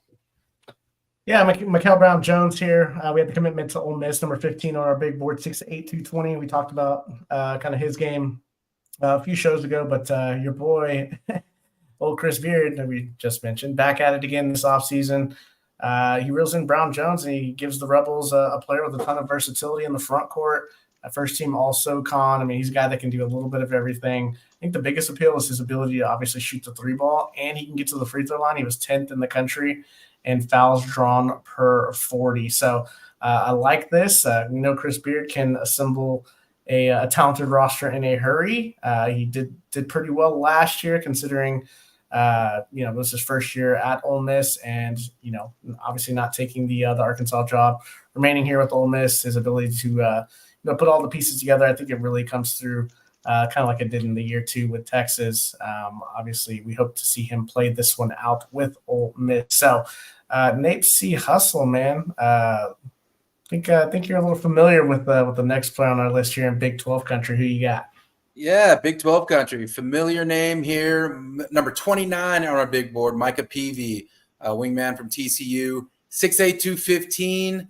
Yeah, Micall Brown-Jones here. We had the commitment to Ole Miss, number 15 on our big board, 6'8", 220. We talked about kind of his game a few shows ago, but your boy, old Chris Beard, that we just mentioned, back at it again this offseason. He reels in Brown-Jones, and he gives the Rebels a player with a ton of versatility in the front court. First team all-SoCon. I mean, he's a guy that can do a little bit of everything. I think the biggest appeal is his ability to obviously shoot the 3-ball, and he can get to the free throw line. He was 10th in the country and fouls drawn per 40. So I like this. We know Chris Beard can assemble a talented roster in a hurry. He did pretty well last year, considering it was his first year at Ole Miss, and obviously not taking the Arkansas job, remaining here with Ole Miss. His ability to put all the pieces together, I think it really comes through kind of like it did in the year 2 with Texas. Obviously, we hope to see him play this one out with Ole Miss. So, Nate C. Hustle, man. I think you're a little familiar with the next player on our list here in Big 12 country. Who you got? Yeah, Big 12 country. Familiar name here. Number 29 on our big board, Micah Peavy, wingman from TCU, 6'8", 215,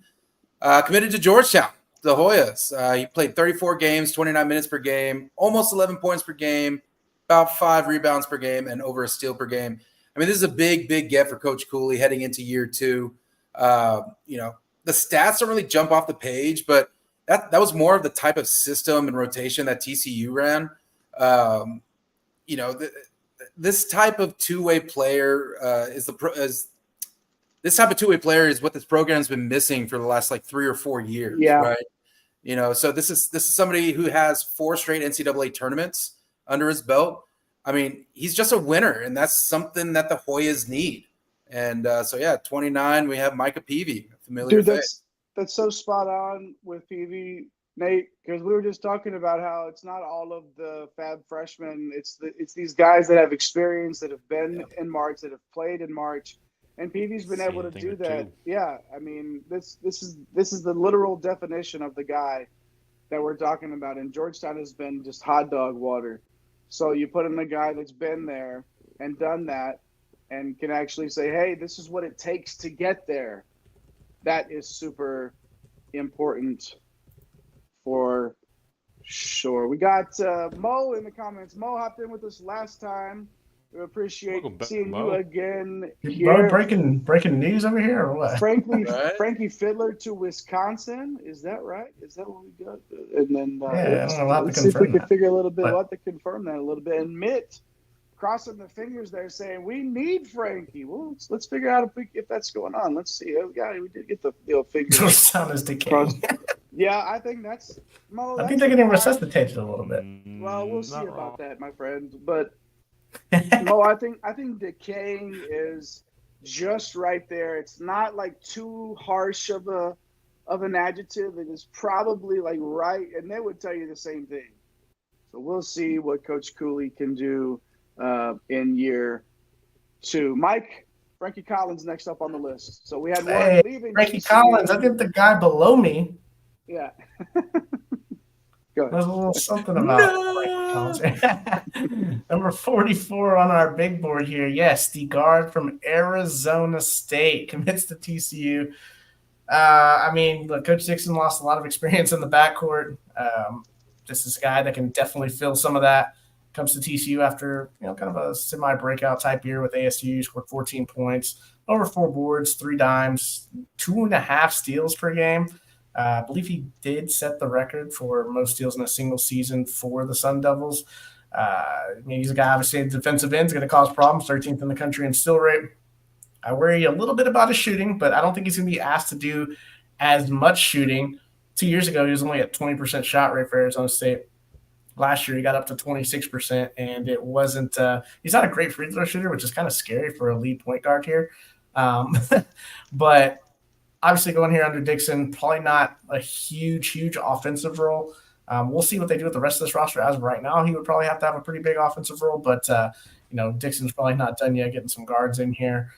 committed to Georgetown, the Hoyas. He played 34 games, 29 minutes per game, almost 11 points per game, about 5 rebounds per game, and over a steal per game. I mean, this is a big, big get for Coach Cooley heading into year 2. The stats don't really jump off the page, but that was more of the type of system and rotation that TCU ran. This type of two-way player is what this program's been missing for the last 3 or 4 years, right? So this is somebody who has 4 straight NCAA tournaments under his belt. I mean, he's just a winner, and that's something that the Hoyas need. And 29, we have Micah Peavy, familiar face. That's so spot on with Peavy, Nate, because we were just talking about how it's not all of the fab freshmen. It's these guys that have experience, that have been in March, that have played in March. And Peavy's been able to do that. Yeah, I mean, this is the literal definition of the guy that we're talking about. And Georgetown has been just hot dog water. So you put in a guy that's been there and done that and can actually say, hey, this is what it takes to get there. That is super important for sure. We got Mo in the comments. Mo hopped in with us last time. We appreciate seeing you again here. Mo, breaking news over here or what? Frankie Fiddler to Wisconsin. Is that right? Is that what we got? And then let's see if we can figure a little bit. We'll have to confirm that a little bit. And Mitt crossing the fingers there, saying we need Frankie. Well, let's figure out if that's going on. Let's see. We did get the figure. Georgetown is decaying. Yeah, I think that's Mo. I think they're getting resuscitated a little bit. Well, we'll see about that, my friend. But Mo, I think decaying is just right there. It's not like too harsh of an adjective. It is probably like right, and they would tell you the same thing. So we'll see what Coach Cooley can do in year 2. Frankie Collins next up on the list. So we had one leaving. Frankie Collins, I think the guy below me. Yeah. Go ahead. There's a little something about number 44 on our big board here. Yes, the guard from Arizona State commits to TCU. I mean, look, Coach Dixon lost a lot of experience in the backcourt. This is a guy that can definitely fill some of that. Comes to TCU after kind of a semi-breakout type year with ASU. Scored 14 points, over 4 boards, 3 dimes, 2.5 steals per game. I believe he did set the record for most steals in a single season for the Sun Devils. He's a guy, obviously, defensive end is going to cause problems, 13th in the country in steal rate. I worry a little bit about his shooting, but I don't think he's going to be asked to do as much shooting. 2 years ago, he was only at 20% shot rate for Arizona State. Last year, he got up to 26%, and it wasn't he's not a great free throw shooter, which is kind of scary for a lead point guard here. But obviously, going here under Dixon, probably not a huge offensive role. We'll see what they do with the rest of this roster. As of right now, he would probably have to have a pretty big offensive role, but Dixon's probably not done yet, getting some guards in here.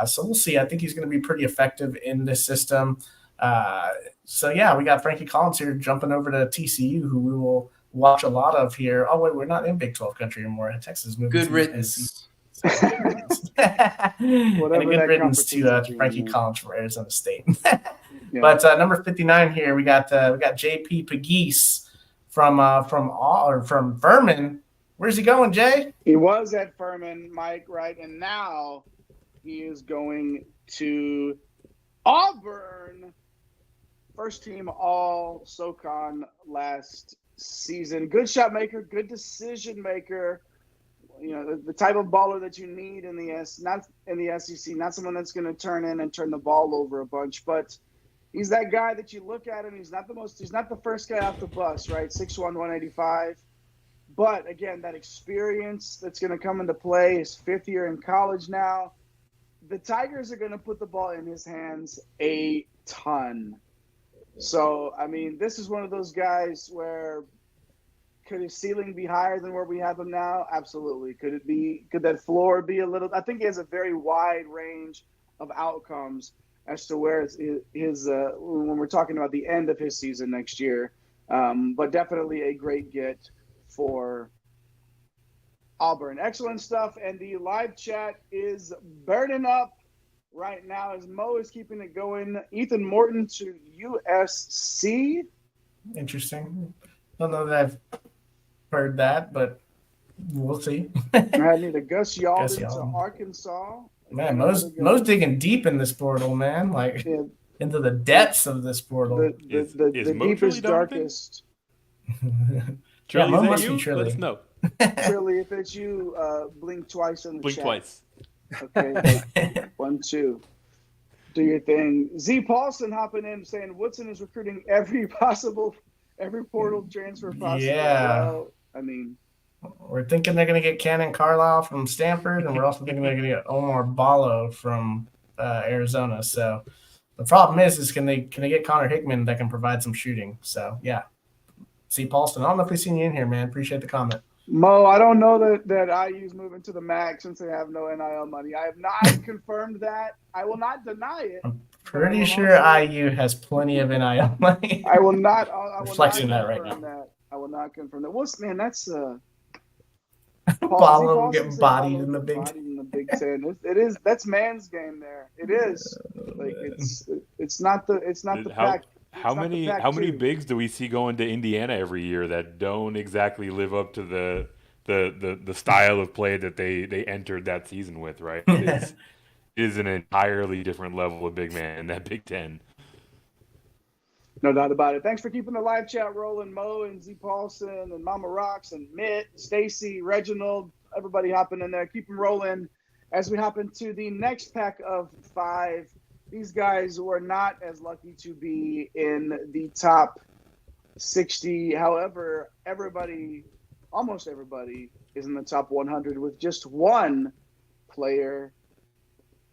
So we'll see. I think he's going to be pretty effective in this system. We got Frankie Collins here jumping over to TCU, who we will watch a lot of here. Oh, wait, we're not in Big 12 country anymore. Texas moving good riddance. And a good riddance to Frankie Collins from Arizona State. But number 59 here, we got JP Pegues from Furman. Where's he going, Jay? He was at Furman, Mike, right? And now he is going to Auburn. First team all SoCon last season. Good shot maker, good decision maker. The type of baller that you need in the SEC, not someone that's going to turn in and turn the ball over a bunch, but he's that guy that you look at him. He's not the first guy off the bus, right? 6'1", 185. But again, that experience that's going to come into play, his 5th year in college now. The Tigers are going to put the ball in his hands a ton. So, I mean, this is one of those guys where could his ceiling be higher than where we have him now? Absolutely. Could that floor be a little – I think he has a very wide range of outcomes as to where his when we're talking about the end of his season next year. But definitely a great get for Auburn. Excellent stuff. And the live chat is burning up right now as Mo is keeping it going. Ethan Morton to USC. Interesting. Don't know that I've heard that, but we'll see. I need a Gus Yalden to Arkansas. Man, Mo's digging deep in this portal, man. Into the depths of this portal. The deepest, darkest. Trilly, Mo is must that be you? Trilly. Let us know. Trilly, if it's you, blink twice in the Blink chat. twice. Okay, 1, 2. Do your thing. Z Paulson hopping in saying Woodson is recruiting every possible Every portal transfer possible. Yeah. Well, I mean, we're thinking they're going to get Cannon Carlisle from Stanford, and we're also thinking they're going to get Omar Ballo from Arizona. So the problem is can they get Connor Hickman that can provide some shooting? So yeah. See, Paulson, I don't know if we've seen you in here, man. Appreciate the comment. Mo, I don't know that IU's moving to the MAC since they have no NIL money. I have not confirmed that. I will not deny it. I'm pretty sure IU has plenty of NIL money. I will not. I will flexing not that right now. that. I will not confirm that. What's man? That's Ballo getting bodied in the Big Ten. It is. That's man's game there. It is. Like it's not the pack. How many bigs do we see going to Indiana every year that don't exactly live up to the style of play that they entered that season with, right? It is an entirely different level of big man in that Big Ten. No doubt about it. Thanks for keeping the live chat rolling, Mo and Z Paulson and Mama Rocks and Mitt, Stacy, Reginald, everybody hopping in there. Keep them rolling as we hop into the next pack of 5. These guys were not as lucky to be in the top 60. However, almost everybody is in the top 100 with just one player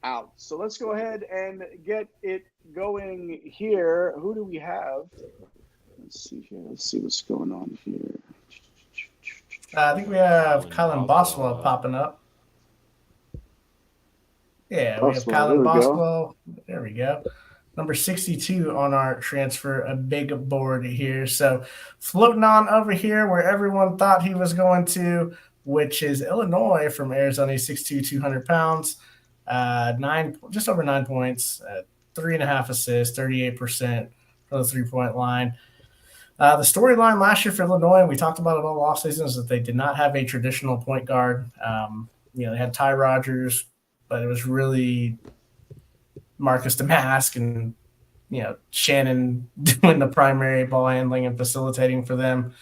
out. So let's go ahead and get it going here. Who do we have? Let's see here. Let's see what's going on here. I think we have Kylan Boswell popping up. Yeah, we have Kylan Boswell. There we go. Number 62 on our transfer, a big board here. So floating on over here where everyone thought he was going to, which is Illinois from Arizona, 6'2", 200 pounds, just over 9 points, 3.5 assists, 38% from the three-point line. The storyline last year for Illinois, we talked about it all offseason, is that they did not have a traditional point guard. They had Ty Rodgers, but it was really Marcus Damask and Shannon doing the primary ball handling and facilitating for them.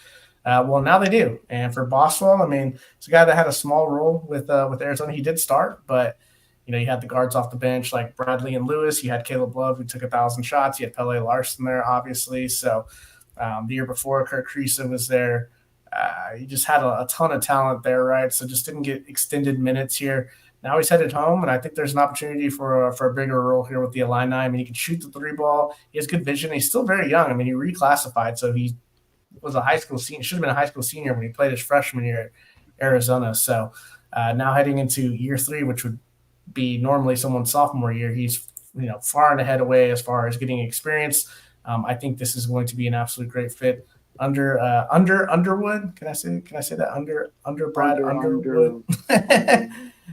Well, now they do. And for Boswell, I mean, it's a guy that had a small role with Arizona. He did start, but you had the guards off the bench like Bradley and Lewis. You had Caleb Love, who took 1,000 shots. You had Pele Larson there, obviously. So the year before, Kirk Creason was there. You just had a ton of talent there, right? So just didn't get extended minutes here. Now he's headed home, and I think there's an opportunity for a bigger role here with the Illini. I mean, he can shoot the 3-ball. He has good vision. He's still very young. I mean, he reclassified, so he was a high school senior. Should have been a high school senior when he played his freshman year at Arizona. So now heading into year 3, which would be normally someone's sophomore year, he's far and ahead away as far as getting experience. I think this is going to be an absolute great fit. Under Underwood. Can I say that? Under Brad Underwood.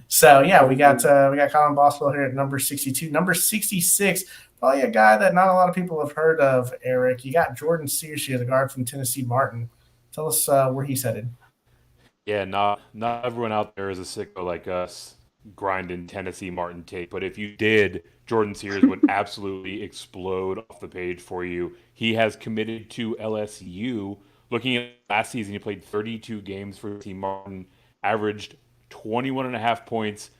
So yeah, we got Kylan Boswell here at number 62. Number 66, probably a guy that not a lot of people have heard of, Eric. You got Jordan Sears here, the guard from Tennessee Martin. Tell us where he's headed. Yeah, not everyone out there is a sicko like us grinding Tennessee Martin tape, but if you did, Jordan Sears would absolutely explode off the page for you. He has committed to LSU. Looking at last season, he played 32 games for Team Martin, averaged 21.5 points,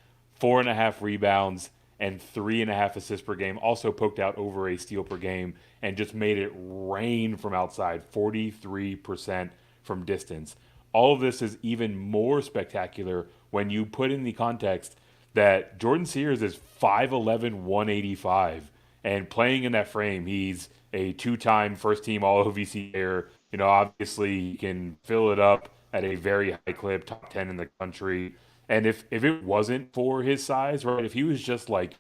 4.5 rebounds, and 3.5 assists per game. Also poked out over a steal per game and just made it rain from outside, 43% from distance. All of this is even more spectacular when you put in the context that Jordan Sears is 5'11", 185, and playing in that frame, he's a 2-time first-team All-OVC player. Obviously, he can fill it up at a very high clip, top 10 in the country. And if it wasn't for his size, right, if he was just like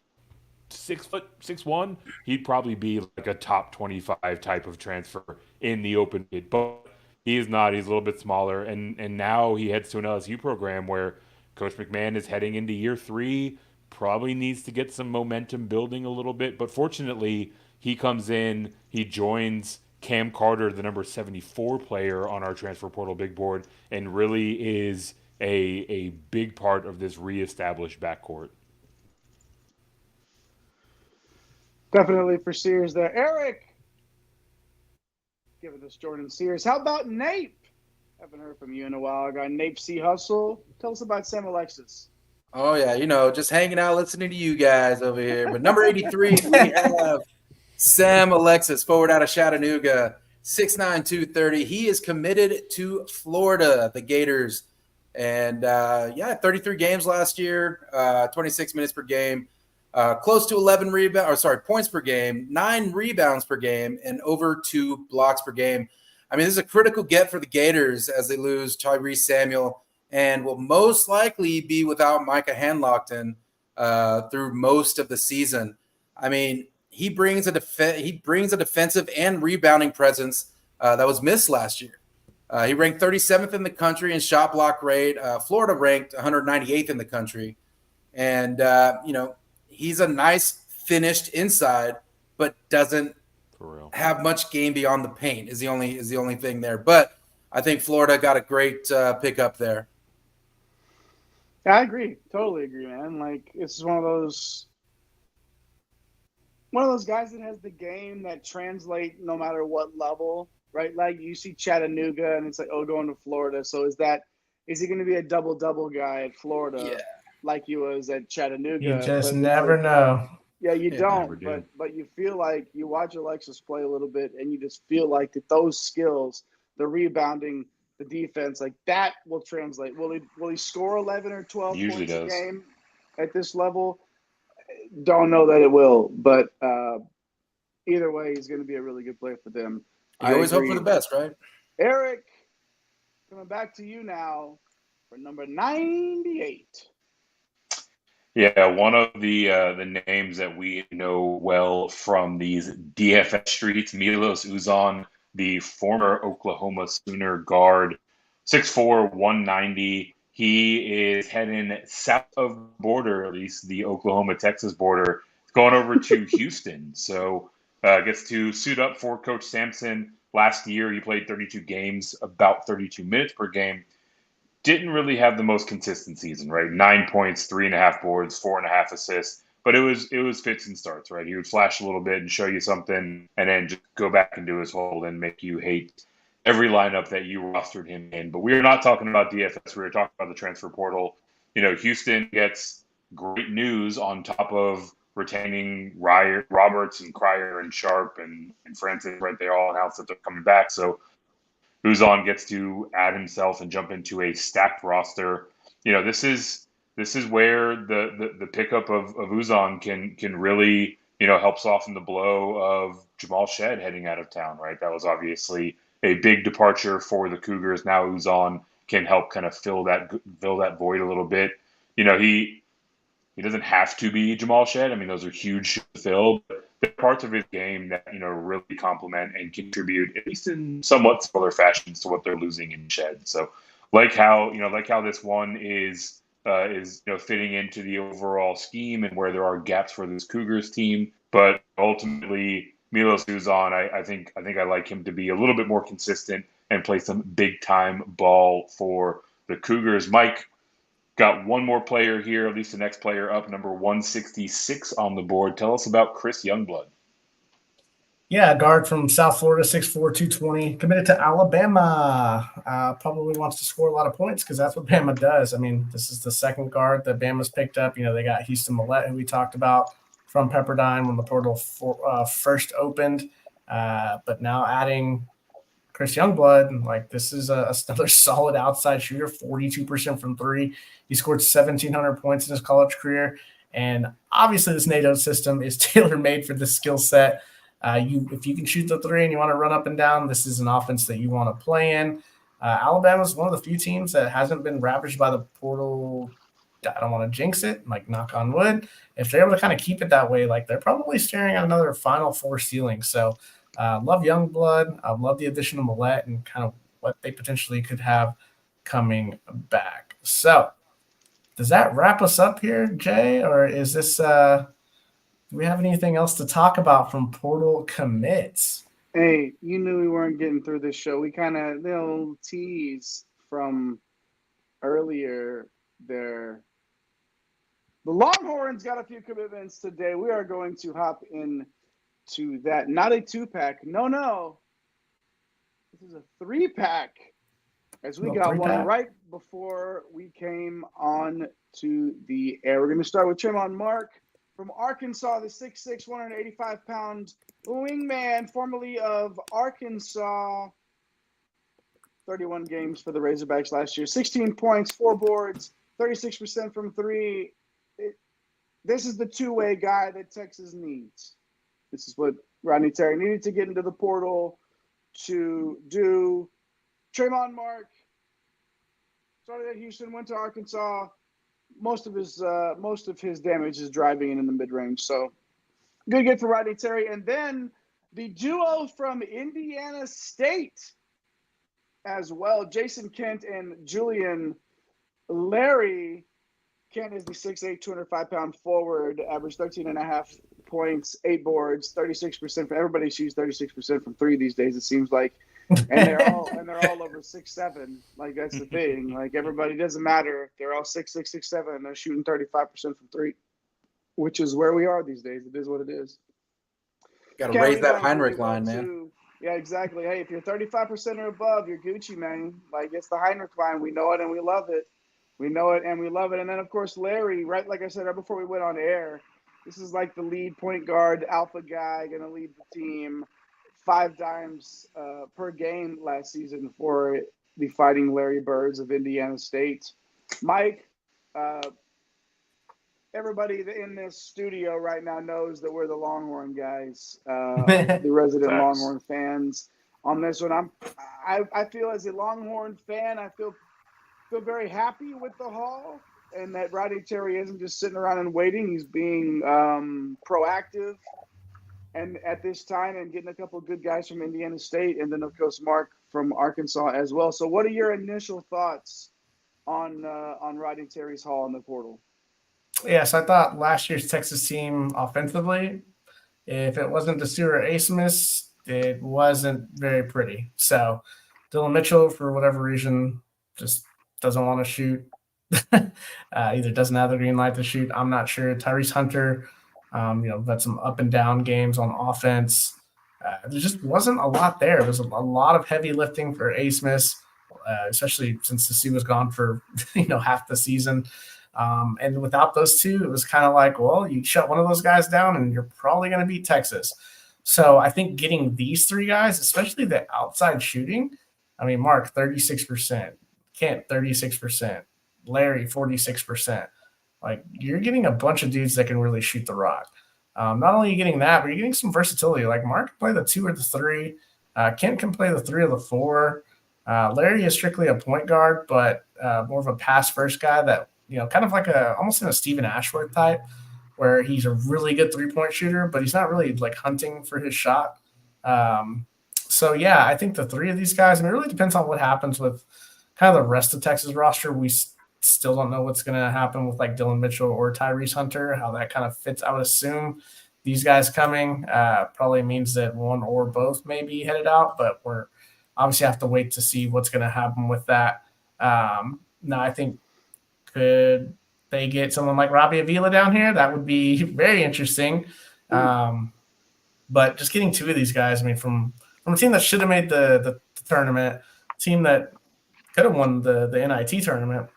6'1", he'd probably be like a top 25 type of transfer in the open bid. But he is not. He's a little bit smaller. And now he heads to an LSU program where Coach McMahon is heading into year 3, probably needs to get some momentum building a little bit. But fortunately, he comes in, he joins Cam Carter, the number 74 player on our transfer portal big board, and really is a big part of this reestablished backcourt. Definitely for Sears there. Eric, giving us Jordan Sears. How about Nape? Haven't heard from you in a while, guy. Nape C. Hustle. Tell us about Sam Alexis. Oh, yeah, just hanging out, listening to you guys over here. But number 83, we have Sam Alexis, forward out of Chattanooga. 6'9", 230. He is committed to Florida, the Gators. And, 33 games last year, 26 minutes per game, close to points per game, 9 rebounds per game, and over 2 blocks per game. I mean, this is a critical get for the Gators as they lose Tyrese Samuel and will most likely be without Micah Handlockton through most of the season. I mean, he brings a defensive and rebounding presence that was missed last year. He ranked 37th in the country in shot block rate. Florida ranked 198th in the country. And, he's a nice finished inside, but doesn't have much game beyond the paint is the only thing there. But I think Florida got a great pickup there. I agree. Totally agree, man. Like, this is one of those guys that has the game that translate no matter what level, right? Like, you see Chattanooga and it's like, oh, going to Florida. So is he going to be a double-double guy at Florida like he was at Chattanooga? You just never know. Yeah, you don't, but you feel like you watch Alexis play a little bit and you just feel like that those skills, the rebounding, the defense, like that will translate. Will he score 11 or 12 points a game at this level? Don't know that it will, but either way, he's going to be a really good player for them. You always hope for the best, right? Eric, coming back to you now for number 98. Yeah, one of the names that we know well from these DFS streets, Myles Uzan, the former Oklahoma Sooner guard, 6'4", 190. He is heading south of the border, at least the Oklahoma-Texas border, going over to Houston. So gets to suit up for Coach Sampson. Last year, he played 32 games, about 32 minutes per game. Didn't really have the most consistent season, right? 9 points, 3.5 boards, 4.5 assists. But it was fits and starts, right? He would flash a little bit and show you something, and then just go back into his hole and make you hate every lineup that you rostered him in. But we are not talking about DFS. We were talking about the transfer portal. Houston gets great news on top of retaining Roberts and Cryer and Sharp and Francis, right? They all announced that they're coming back. So Uzan gets to add himself and jump into a stacked roster. This is where the pickup of Uzan can really, help soften the blow of Jamal Shead heading out of town, right? That was obviously a big departure for the Cougars. Now Uzan can help kind of fill that void a little bit. He doesn't have to be Jamal Shead. I mean, those are huge shoes to fill. But there are parts of his game that, really complement and contribute, at least in somewhat similar fashions, to what they're losing in Shead. So like how this one is fitting into the overall scheme and where there are gaps for this Cougars team. But ultimately, Myles Uzan, I think I like him to be a little bit more consistent and play some big time ball for the Cougars. Mike, got one more player here, at least the next player up, number 166 on the board. Tell us about Chris Youngblood. Yeah, guard from South Florida, 6'4", 220, committed to Alabama. Probably wants to score a lot of points because that's what Bama does. I mean, this is the second guard that Bama's picked up. They got Houston Millett, who we talked about from Pepperdine when the portal first opened. But now adding Chris Youngblood, this is another solid outside shooter, 42% from three. He scored 1,700 points in his college career. And obviously this NATO system is tailor-made for this skill set. If you can shoot the three and you want to run up and down, this is an offense that you want to play in. Alabama's one of the few teams that hasn't been ravaged by the portal. I don't want to jinx it, knock on wood. If they're able to kind of keep it that way, they're probably staring at another Final Four ceiling. So love Youngblood. I love the addition of Millett and kind of what they potentially could have coming back. So does that wrap us up here, Jay? Or is this do we have anything else to talk about from portal commits? Hey, you knew we weren't getting through this show. We kind of tease from earlier there. The Longhorns got a few commitments today. We are going to hop into that. Not a 2-pack. No. This is a 3-pack. As we got one right before we came on to the air. We're going to start with Tramon Mark from Arkansas, the 6'6", 185-pound wingman, formerly of Arkansas. 31 games for the Razorbacks last year. 16 points, 4 boards, 36% from three. This is the two-way guy that Texas needs. This is what Rodney Terry needed to get into the portal to do. Tramon Mark started at Houston, went to Arkansas. Most of his damage is driving in the mid-range. So good get for Rodney Terry. And then the duo from Indiana State as well, Jason Kent and Julian Larry. Kent is the 6'8", 205-pound forward, averaged 13.5 points, 8 boards, 36% from everybody shoots 36% from three these days, it seems like. And they're all over 6'7". Like, that's the thing. Like, everybody, doesn't matter. They're all 6'6", 6'7", and they're shooting 35% from three, which is where we are these days. It is what it is. Got to raise that Heinrich line, man. Yeah, exactly. Hey, if you're 35% or above, you're Gucci, man. Like, it's the Heinrich line. We know it and we love it. We know it and we love it. And then, of course, Larry, right, like I said, right before we went on air, this is like the lead point guard, alpha guy, going to lead the team. 5 dimes per game last season for the Fighting Larry Birds of Indiana State. Mike, everybody in this studio right now knows that we're the Longhorn guys, the resident Longhorn fans. On this one, I feel as a Longhorn fan, I feel very happy with the haul, and that Rodney Terry isn't just sitting around and waiting. He's being proactive, and at this time, and getting a couple of good guys from Indiana State, and then of course Mark from Arkansas as well. So, what are your initial thoughts on Rodney Terry's haul in the portal? Yes, I thought last year's Texas team offensively, if it wasn't the Stewart Asmus, it wasn't very pretty. So, Dylan Mitchell, for whatever reason, just doesn't want to shoot. Either doesn't have the green light to shoot. I'm not sure. Tyrese Hunter, had some up and down games on offense. There just wasn't a lot there. There was a lot of heavy lifting for Asmus, especially since the C was gone for half the season. And without those two, it was kind of like, well, you shut one of those guys down and you're probably going to beat Texas. So I think getting these 3 guys, especially the outside shooting, Mark, 36%. Kent, 36%. Larry, 46%. Like, you're getting a bunch of dudes that can really shoot the rock. Not only are you getting that, but you're getting some versatility. Like, Mark can play the 2 or the 3. Kent can play the 3 or the 4. Larry is strictly a point guard, but more of a pass-first guy that, kind of like almost in a Stephen Ashworth type, where he's a really good 3-point shooter, but he's not really, like, hunting for his shot. So, yeah, I think the 3 of these guys, it really depends on what happens with kind of the rest of Texas roster. We still don't know what's going to happen with like Dylan Mitchell or Tyrese Hunter, how that kind of fits. I would assume these guys coming probably means that one or both may be headed out, but we're obviously have to wait to see what's going to happen with that. Now, I think could they get someone like Robbie Avila down here? That would be very interesting. But just getting 2 of these guys, from a team that should have made the tournament, team that could have won the NIT tournament.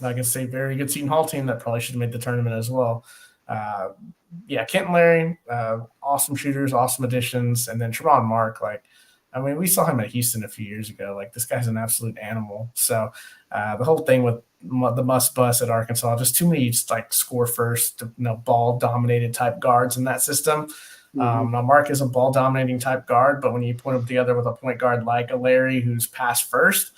I can say very good Seton Hall team that probably should have made the tournament as well. Kent and Larry, awesome shooters, awesome additions. And then Tramon Mark, we saw him at Houston a few years ago. Like, this guy's an absolute animal. So the whole thing with the must bus at Arkansas, just too many score first, ball dominated type guards in that system. Now Mark is a ball dominating type guard, but when you put him together with a point guard like a Larry who's pass first,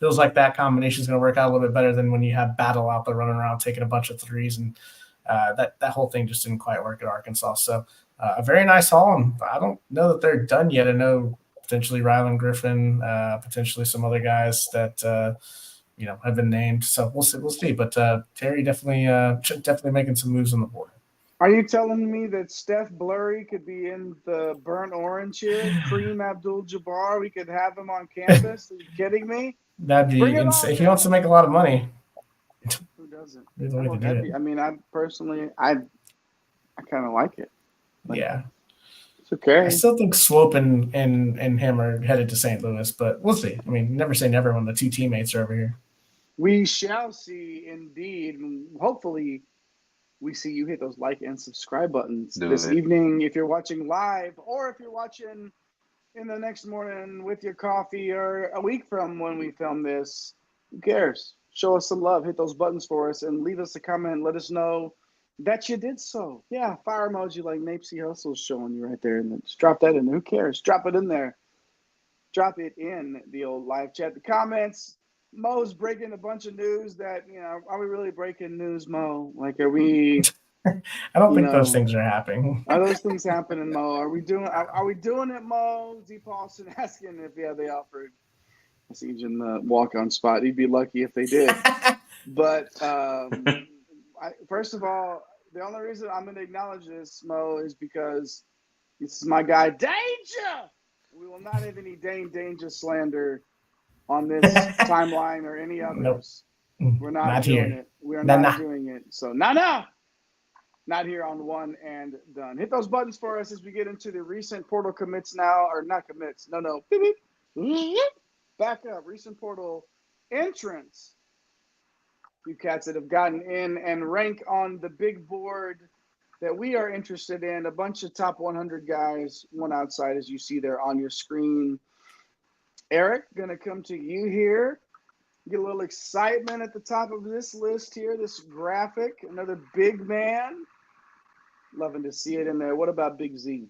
feels like that combination is going to work out a little bit better than when you have Battle out there running around taking a bunch of threes, and that whole thing just didn't quite work at Arkansas. So a very nice haul, and I don't know that they're done yet. I know potentially Rylan Griffin, potentially some other guys that have been named. So we'll see. But Terry definitely making some moves on the board. Are you telling me that Steph Blurry could be in the burnt orange here? Kareem Abdul-Jabbar, we could have him on campus? Are you kidding me? That'd be insane. If he wants to make a lot of money. Who doesn't? I personally, I kind of like it. Yeah. It's okay. I still think Swope and him are headed to St. Louis, but we'll see. Never say never when the 2 teammates are over here. We shall see, indeed. Hopefully we see you hit those like and subscribe buttons Do this it. evening if you're watching live, or if you're watching in the next morning with your coffee, or a week from when we film this. Who cares? Show us some love. Hit those buttons for us and leave us a comment. Let us know that you did so. Yeah, fire emoji like Nape C. Hustle's showing you right there. And then just drop that in there. Who cares? Drop it in there. Drop it in the old live chat. The comments. Mo's breaking a bunch of news that, are we really breaking news, Mo? Like, are we? I don't think those things are happening. Are those things happening, Mo? Are we doing it, Mo? Z. Paulson asking if they offered Siege in the walk-on spot. He'd be lucky if they did. But first of all, the only reason I'm going to acknowledge this, Mo, is because this is my guy, Danger. We will not have any Dane Danger slander on this timeline or any others. Nope. We're not doing it. We are not doing it. So, not here on One and Done. Hit those buttons for us as we get into the recent portal commits now, or not commits. No. Beep, beep. Back up. Recent portal entrance. You cats that have gotten in and rank on the big board that we are interested in. A bunch of top 100 guys, one outside, as you see there on your screen. Eric, going to come to you here. Get a little excitement at the top of this list here, this graphic. Another big man. Loving to see it in there. What about Big Z?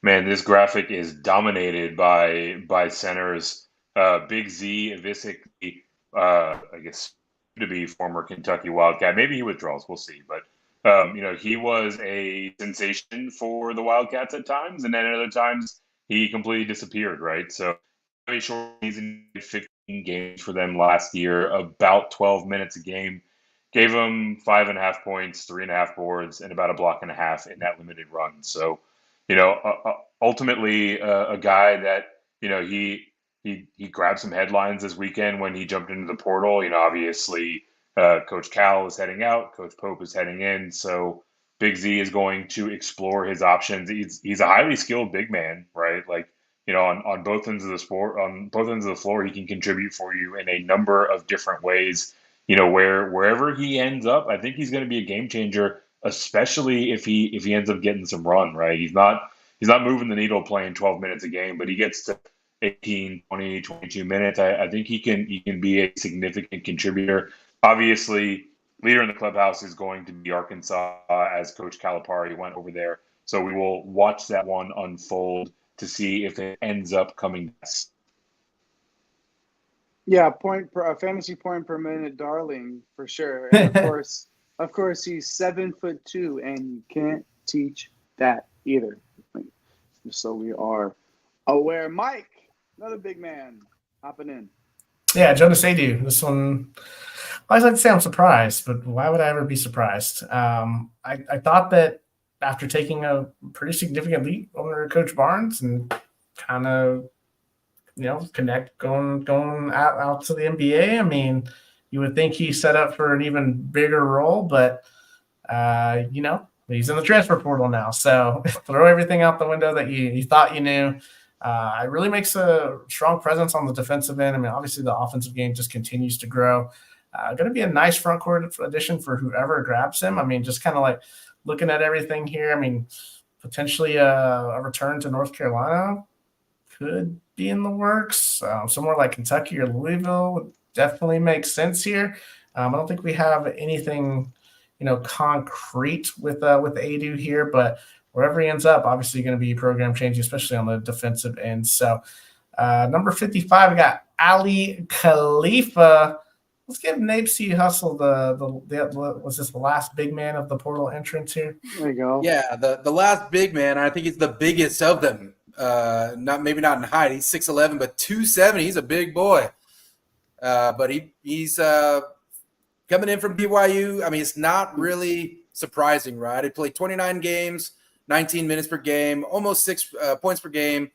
Man, this graphic is dominated by centers. Big Z, basically, I guess, to be former Kentucky Wildcat. Maybe he withdraws. We'll see. But, he was a sensation for the Wildcats at times, and then at other times he completely disappeared, right? So, very short season, 15 games for them last year, about 12 minutes a game. Gave them 5.5 points, 3.5 boards, and about a block and a half in that limited run. So, ultimately a guy that, he grabbed some headlines this weekend when he jumped into the portal. Obviously, Coach Cal is heading out, Coach Pope is heading in. So Big Z is going to explore his options. He's a highly skilled big man, right? Like, on both ends of the sport, on both ends of the floor, he can contribute for you in a number of different ways. Wherever he ends up, I think he's going to be a game changer, especially if he ends up getting some run, right? He's not moving the needle playing 12 minutes a game, but he gets to 18, 20, 22 minutes. I think he can be a significant contributor. Obviously, leader in the clubhouse is going to be Arkansas, as Coach Calipari went over there. So we will watch that one unfold to see if it ends up coming. Yeah, fantasy point per minute, darling, for sure. And of course, he's 7'2", and you can't teach that either. So we are aware. Mike, another big man, hopping in. Yeah, Jonas Adu. This one, I always like to say I'm surprised, but why would I ever be surprised? I thought that after taking a pretty significant leap under Coach Barnes and kind of, connect going out to the NBA. I mean, you would think he's set up for an even bigger role, but he's in the transfer portal now. So throw everything out the window that you thought you knew. It really makes a strong presence on the defensive end. I mean, obviously the offensive game just continues to grow. Going to be a nice front court addition for whoever grabs him. I mean, just kind of like looking at everything here. I mean, potentially a return to North Carolina could be in the works. Somewhere like Kentucky or Louisville would definitely make sense here. I don't think we have anything, concrete with Adu here, but wherever he ends up, obviously going to be program changing, especially on the defensive end. So number 55, we got Ali Khalifa. Let's give Nape C. Hustle was this the last big man of the portal entrance here? There you go. Yeah, the last big man. I think he's the biggest of them. Maybe not in height. He's 6'11", but 270. He's a big boy. But he's coming in from BYU. I mean, it's not really surprising, right? He played 29 games, 19 minutes per game, almost 6 points per game,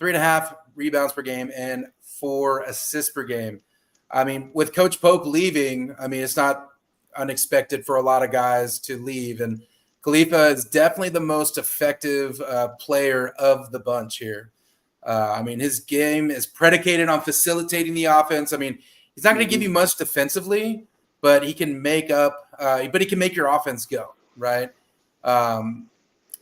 3.5 rebounds per game, and 4 assists per game. I mean, with Coach Pope leaving, I mean, it's not unexpected for a lot of guys to leave. And Khalifa is definitely the most effective player of the bunch here. I mean, his game is predicated on facilitating the offense. I mean, he's not going to give you much defensively, but he can make your offense go, right?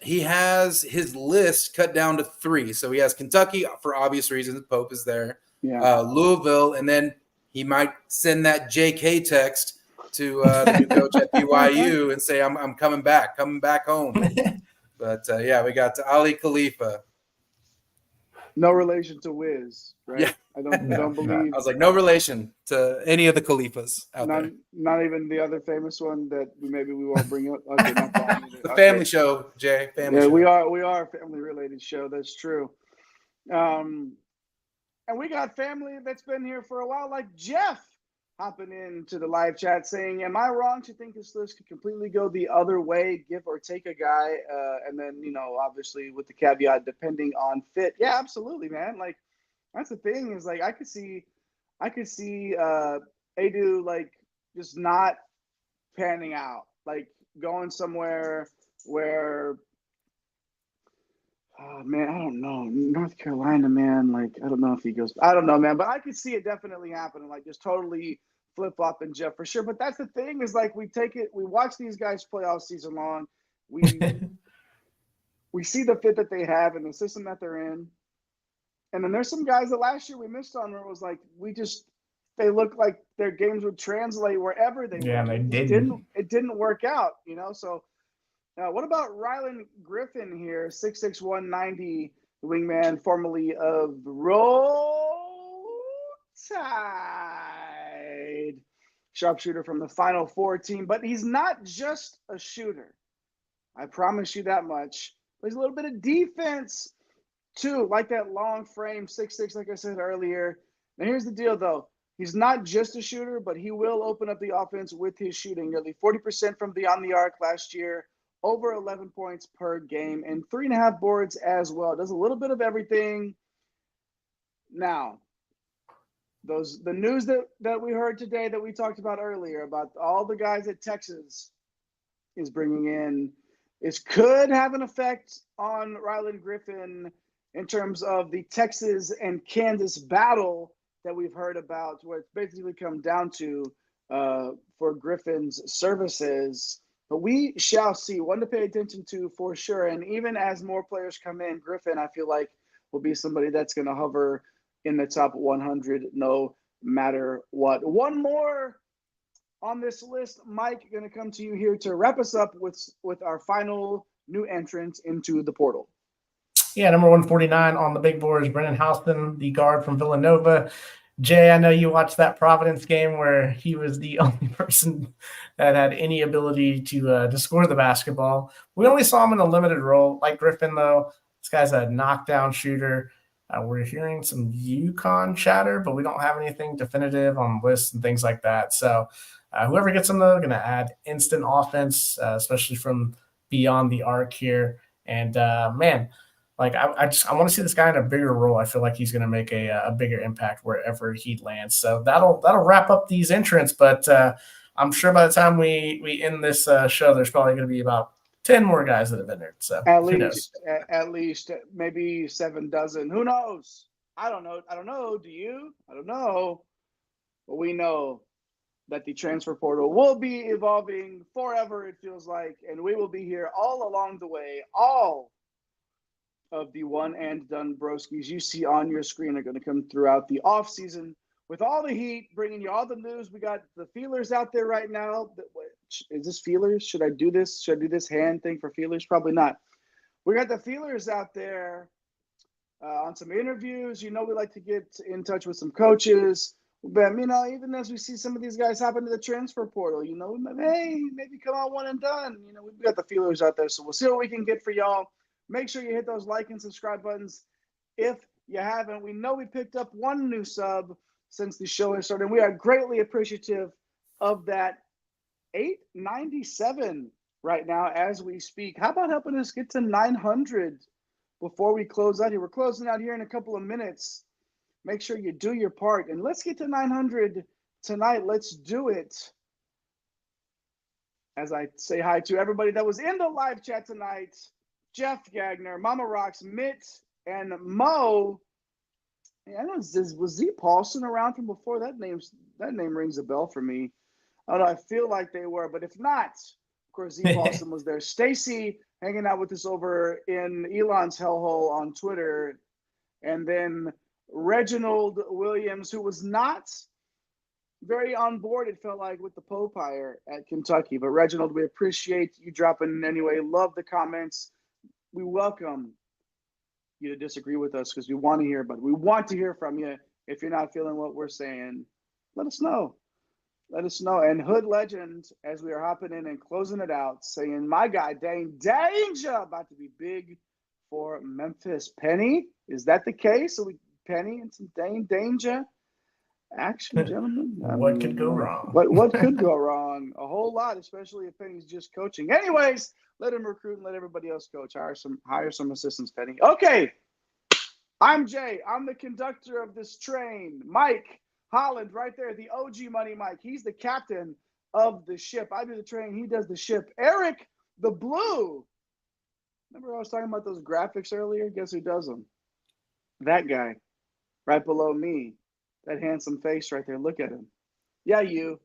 He has his list cut down to 3. So he has Kentucky for obvious reasons. Pope is there. Yeah. Louisville, and then he might send that JK text to the new coach at BYU and say, I'm coming back home. But, we got Ali Khalifa. No relation to Wiz, right? Yeah. I don't believe. I was like, no relation to any of the Khalifas out there. Not even the other famous one that maybe we won't bring up. Okay, not that one either. The family show, Jay. Family show. We are a family related show. That's true. And we got family that's been here for a while, like Jeff hopping into the live chat saying, am I wrong to think this list could completely go the other way, give or take a guy? And then, obviously with the caveat, depending on fit. Yeah, absolutely, man. Like, that's the thing is, like, I could see Adu, like, just not panning out, like going somewhere where, oh, man, I don't know. North Carolina, man, like, I don't know if he goes. I don't know, man. But I could see it definitely happening, like, just totally flip-flopping Jeff for sure. But that's the thing is, like, we watch these guys play all season long. We see the fit that they have and the system that they're in. And then there's some guys that last year we missed on where it was like they look like their games would translate wherever they went. Yeah, they didn't. It didn't work out, So what about Rylan Griffin here, 6'6", 190, wingman, formerly of Roll Tide, sharpshooter from the Final Four team. But he's not just a shooter. I promise you that much. There's a little bit of defense, too, like that long frame, 6'6", like I said earlier. Now, here's the deal, though. He's not just a shooter, but he will open up the offense with his shooting. Nearly 40% from beyond the arc last year. Over 11 points per game and 3.5 boards as well. Does a little bit of everything. Now, the news that we heard today that we talked about earlier about all the guys that Texas is bringing in could have an effect on Rylan Griffin in terms of the Texas and Kansas battle that we've heard about, where it's basically come down to for Griffin's services. But we shall see. One to pay attention to for sure. And even as more players come in, Griffin, I feel like, will be somebody that's going to hover in the top 100 no matter what. One more on this list. Mike, going to come to you here to wrap us up with our final new entrant into the portal. Yeah, number 149 on the big board is Brennan Houston, the guard from Villanova. Jay, I know you watched that Providence game where he was the only person that had any ability to score the basketball. We only saw him in a limited role. Like Griffin, though, this guy's a knockdown shooter. We're hearing some UConn chatter, but we don't have anything definitive on lists and things like that. So whoever gets him, though, going to add instant offense, especially from beyond the arc here. And, man, like I want to see this guy in a bigger role. I feel like he's going to make a bigger impact wherever he lands. So that'll wrap up these entrants. But I'm sure by the time we end this show, there's probably going to be about 10 more guys that have entered. So at least maybe 7 dozen. Who knows? I don't know. Do you? I don't know. But we know that the transfer portal will be evolving forever, it feels like, and we will be here all along the way. All of the one and done broskies you see on your screen are going to come throughout the off season with all the heat, bringing you all the news. We got the feelers out there right now. Is this feelers? Should I do this? Should I do this hand thing for feelers? Probably not. We got the feelers out there on some interviews. We like to get in touch with some coaches. But, even as we see some of these guys hop into the transfer portal, hey, maybe come on one and done. We've got the feelers out there. So we'll see what we can get for y'all. Make sure you hit those like and subscribe buttons if you haven't. We know we picked up 1 new sub since the show has started. We are greatly appreciative of that. 897 right now as we speak. How about helping us get to 900 before we close out here? We're closing out here in a couple of minutes. Make sure you do your part. And let's get to 900 tonight. Let's do it. As I say hi to everybody that was in the live chat tonight. Jeff Gagner, Mama Rocks, Mitt, and Mo. Yeah, I know, was Z Paulson around from before? That name rings a bell for me. I don't know, I feel like they were, but if not, of course, Z Paulson was there. Stacy hanging out with us over in Elon's hellhole on Twitter. And then Reginald Williams, who was not very on board, it felt like, with the Pope hire at Kentucky. But Reginald, we appreciate you dropping in anyway. Love the comments. We welcome you to disagree with us because we want to hear, but we want to hear from you. If you're not feeling what we're saying, let us know. Let us know. And Hood Legend, as we are hopping in and closing it out, saying, my guy, Dane Danger, about to be big for Memphis. Penny, is that the case? So we Penny and some Dane Danger action, gentlemen. What could go wrong? What could go wrong? A whole lot, especially if Penny's just coaching. Anyways, let him recruit and let everybody else coach. Hire some assistants, Penny. Okay. I'm Jay. I'm the conductor of this train. Mike Holland, right there, the OG Money Mike. He's the captain of the ship. I do the train. He does the ship. Eric, the Blue. Remember I was talking about those graphics earlier? Guess who does them? That guy, right below me. That handsome face right there. Look at him. Yeah, you.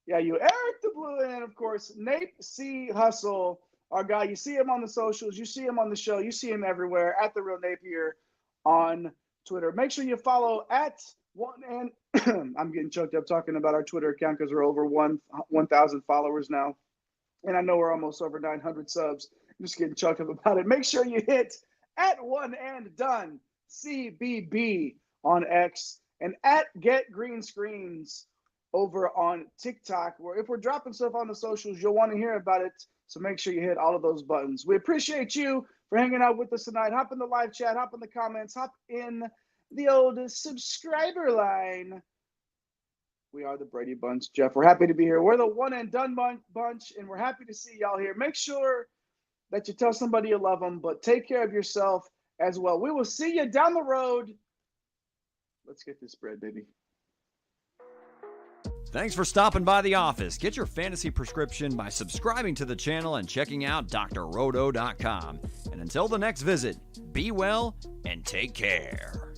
Eric, the Blue. And, of course, Nate C. Hustle, our guy. You see him on the socials. You see him on the show. You see him everywhere at The Real Napier on Twitter. Make sure you follow at one and I'm getting choked up talking about our Twitter account because we're over 1,000 followers now. And I know we're almost over 900 subs. I'm just getting choked up about it. Make sure you hit at One and Done CBB on X and at Get Green Screens over on TikTok, where if we're dropping stuff on the socials, you'll want to hear about it. So make sure you hit all of those buttons. We appreciate you for hanging out with us tonight. Hop in the live chat, hop in the comments, hop in the old subscriber line. We are the Brady Bunch, Jeff. We're happy to be here. We're the One and Done bunch, and we're happy to see y'all here. Make sure that you tell somebody you love them, but take care of yourself as well. We will see you down the road. Let's get this bread, baby. Thanks for stopping by the office. Get your fantasy prescription by subscribing to the channel and checking out drrodo.com. And until the next visit, be well and take care.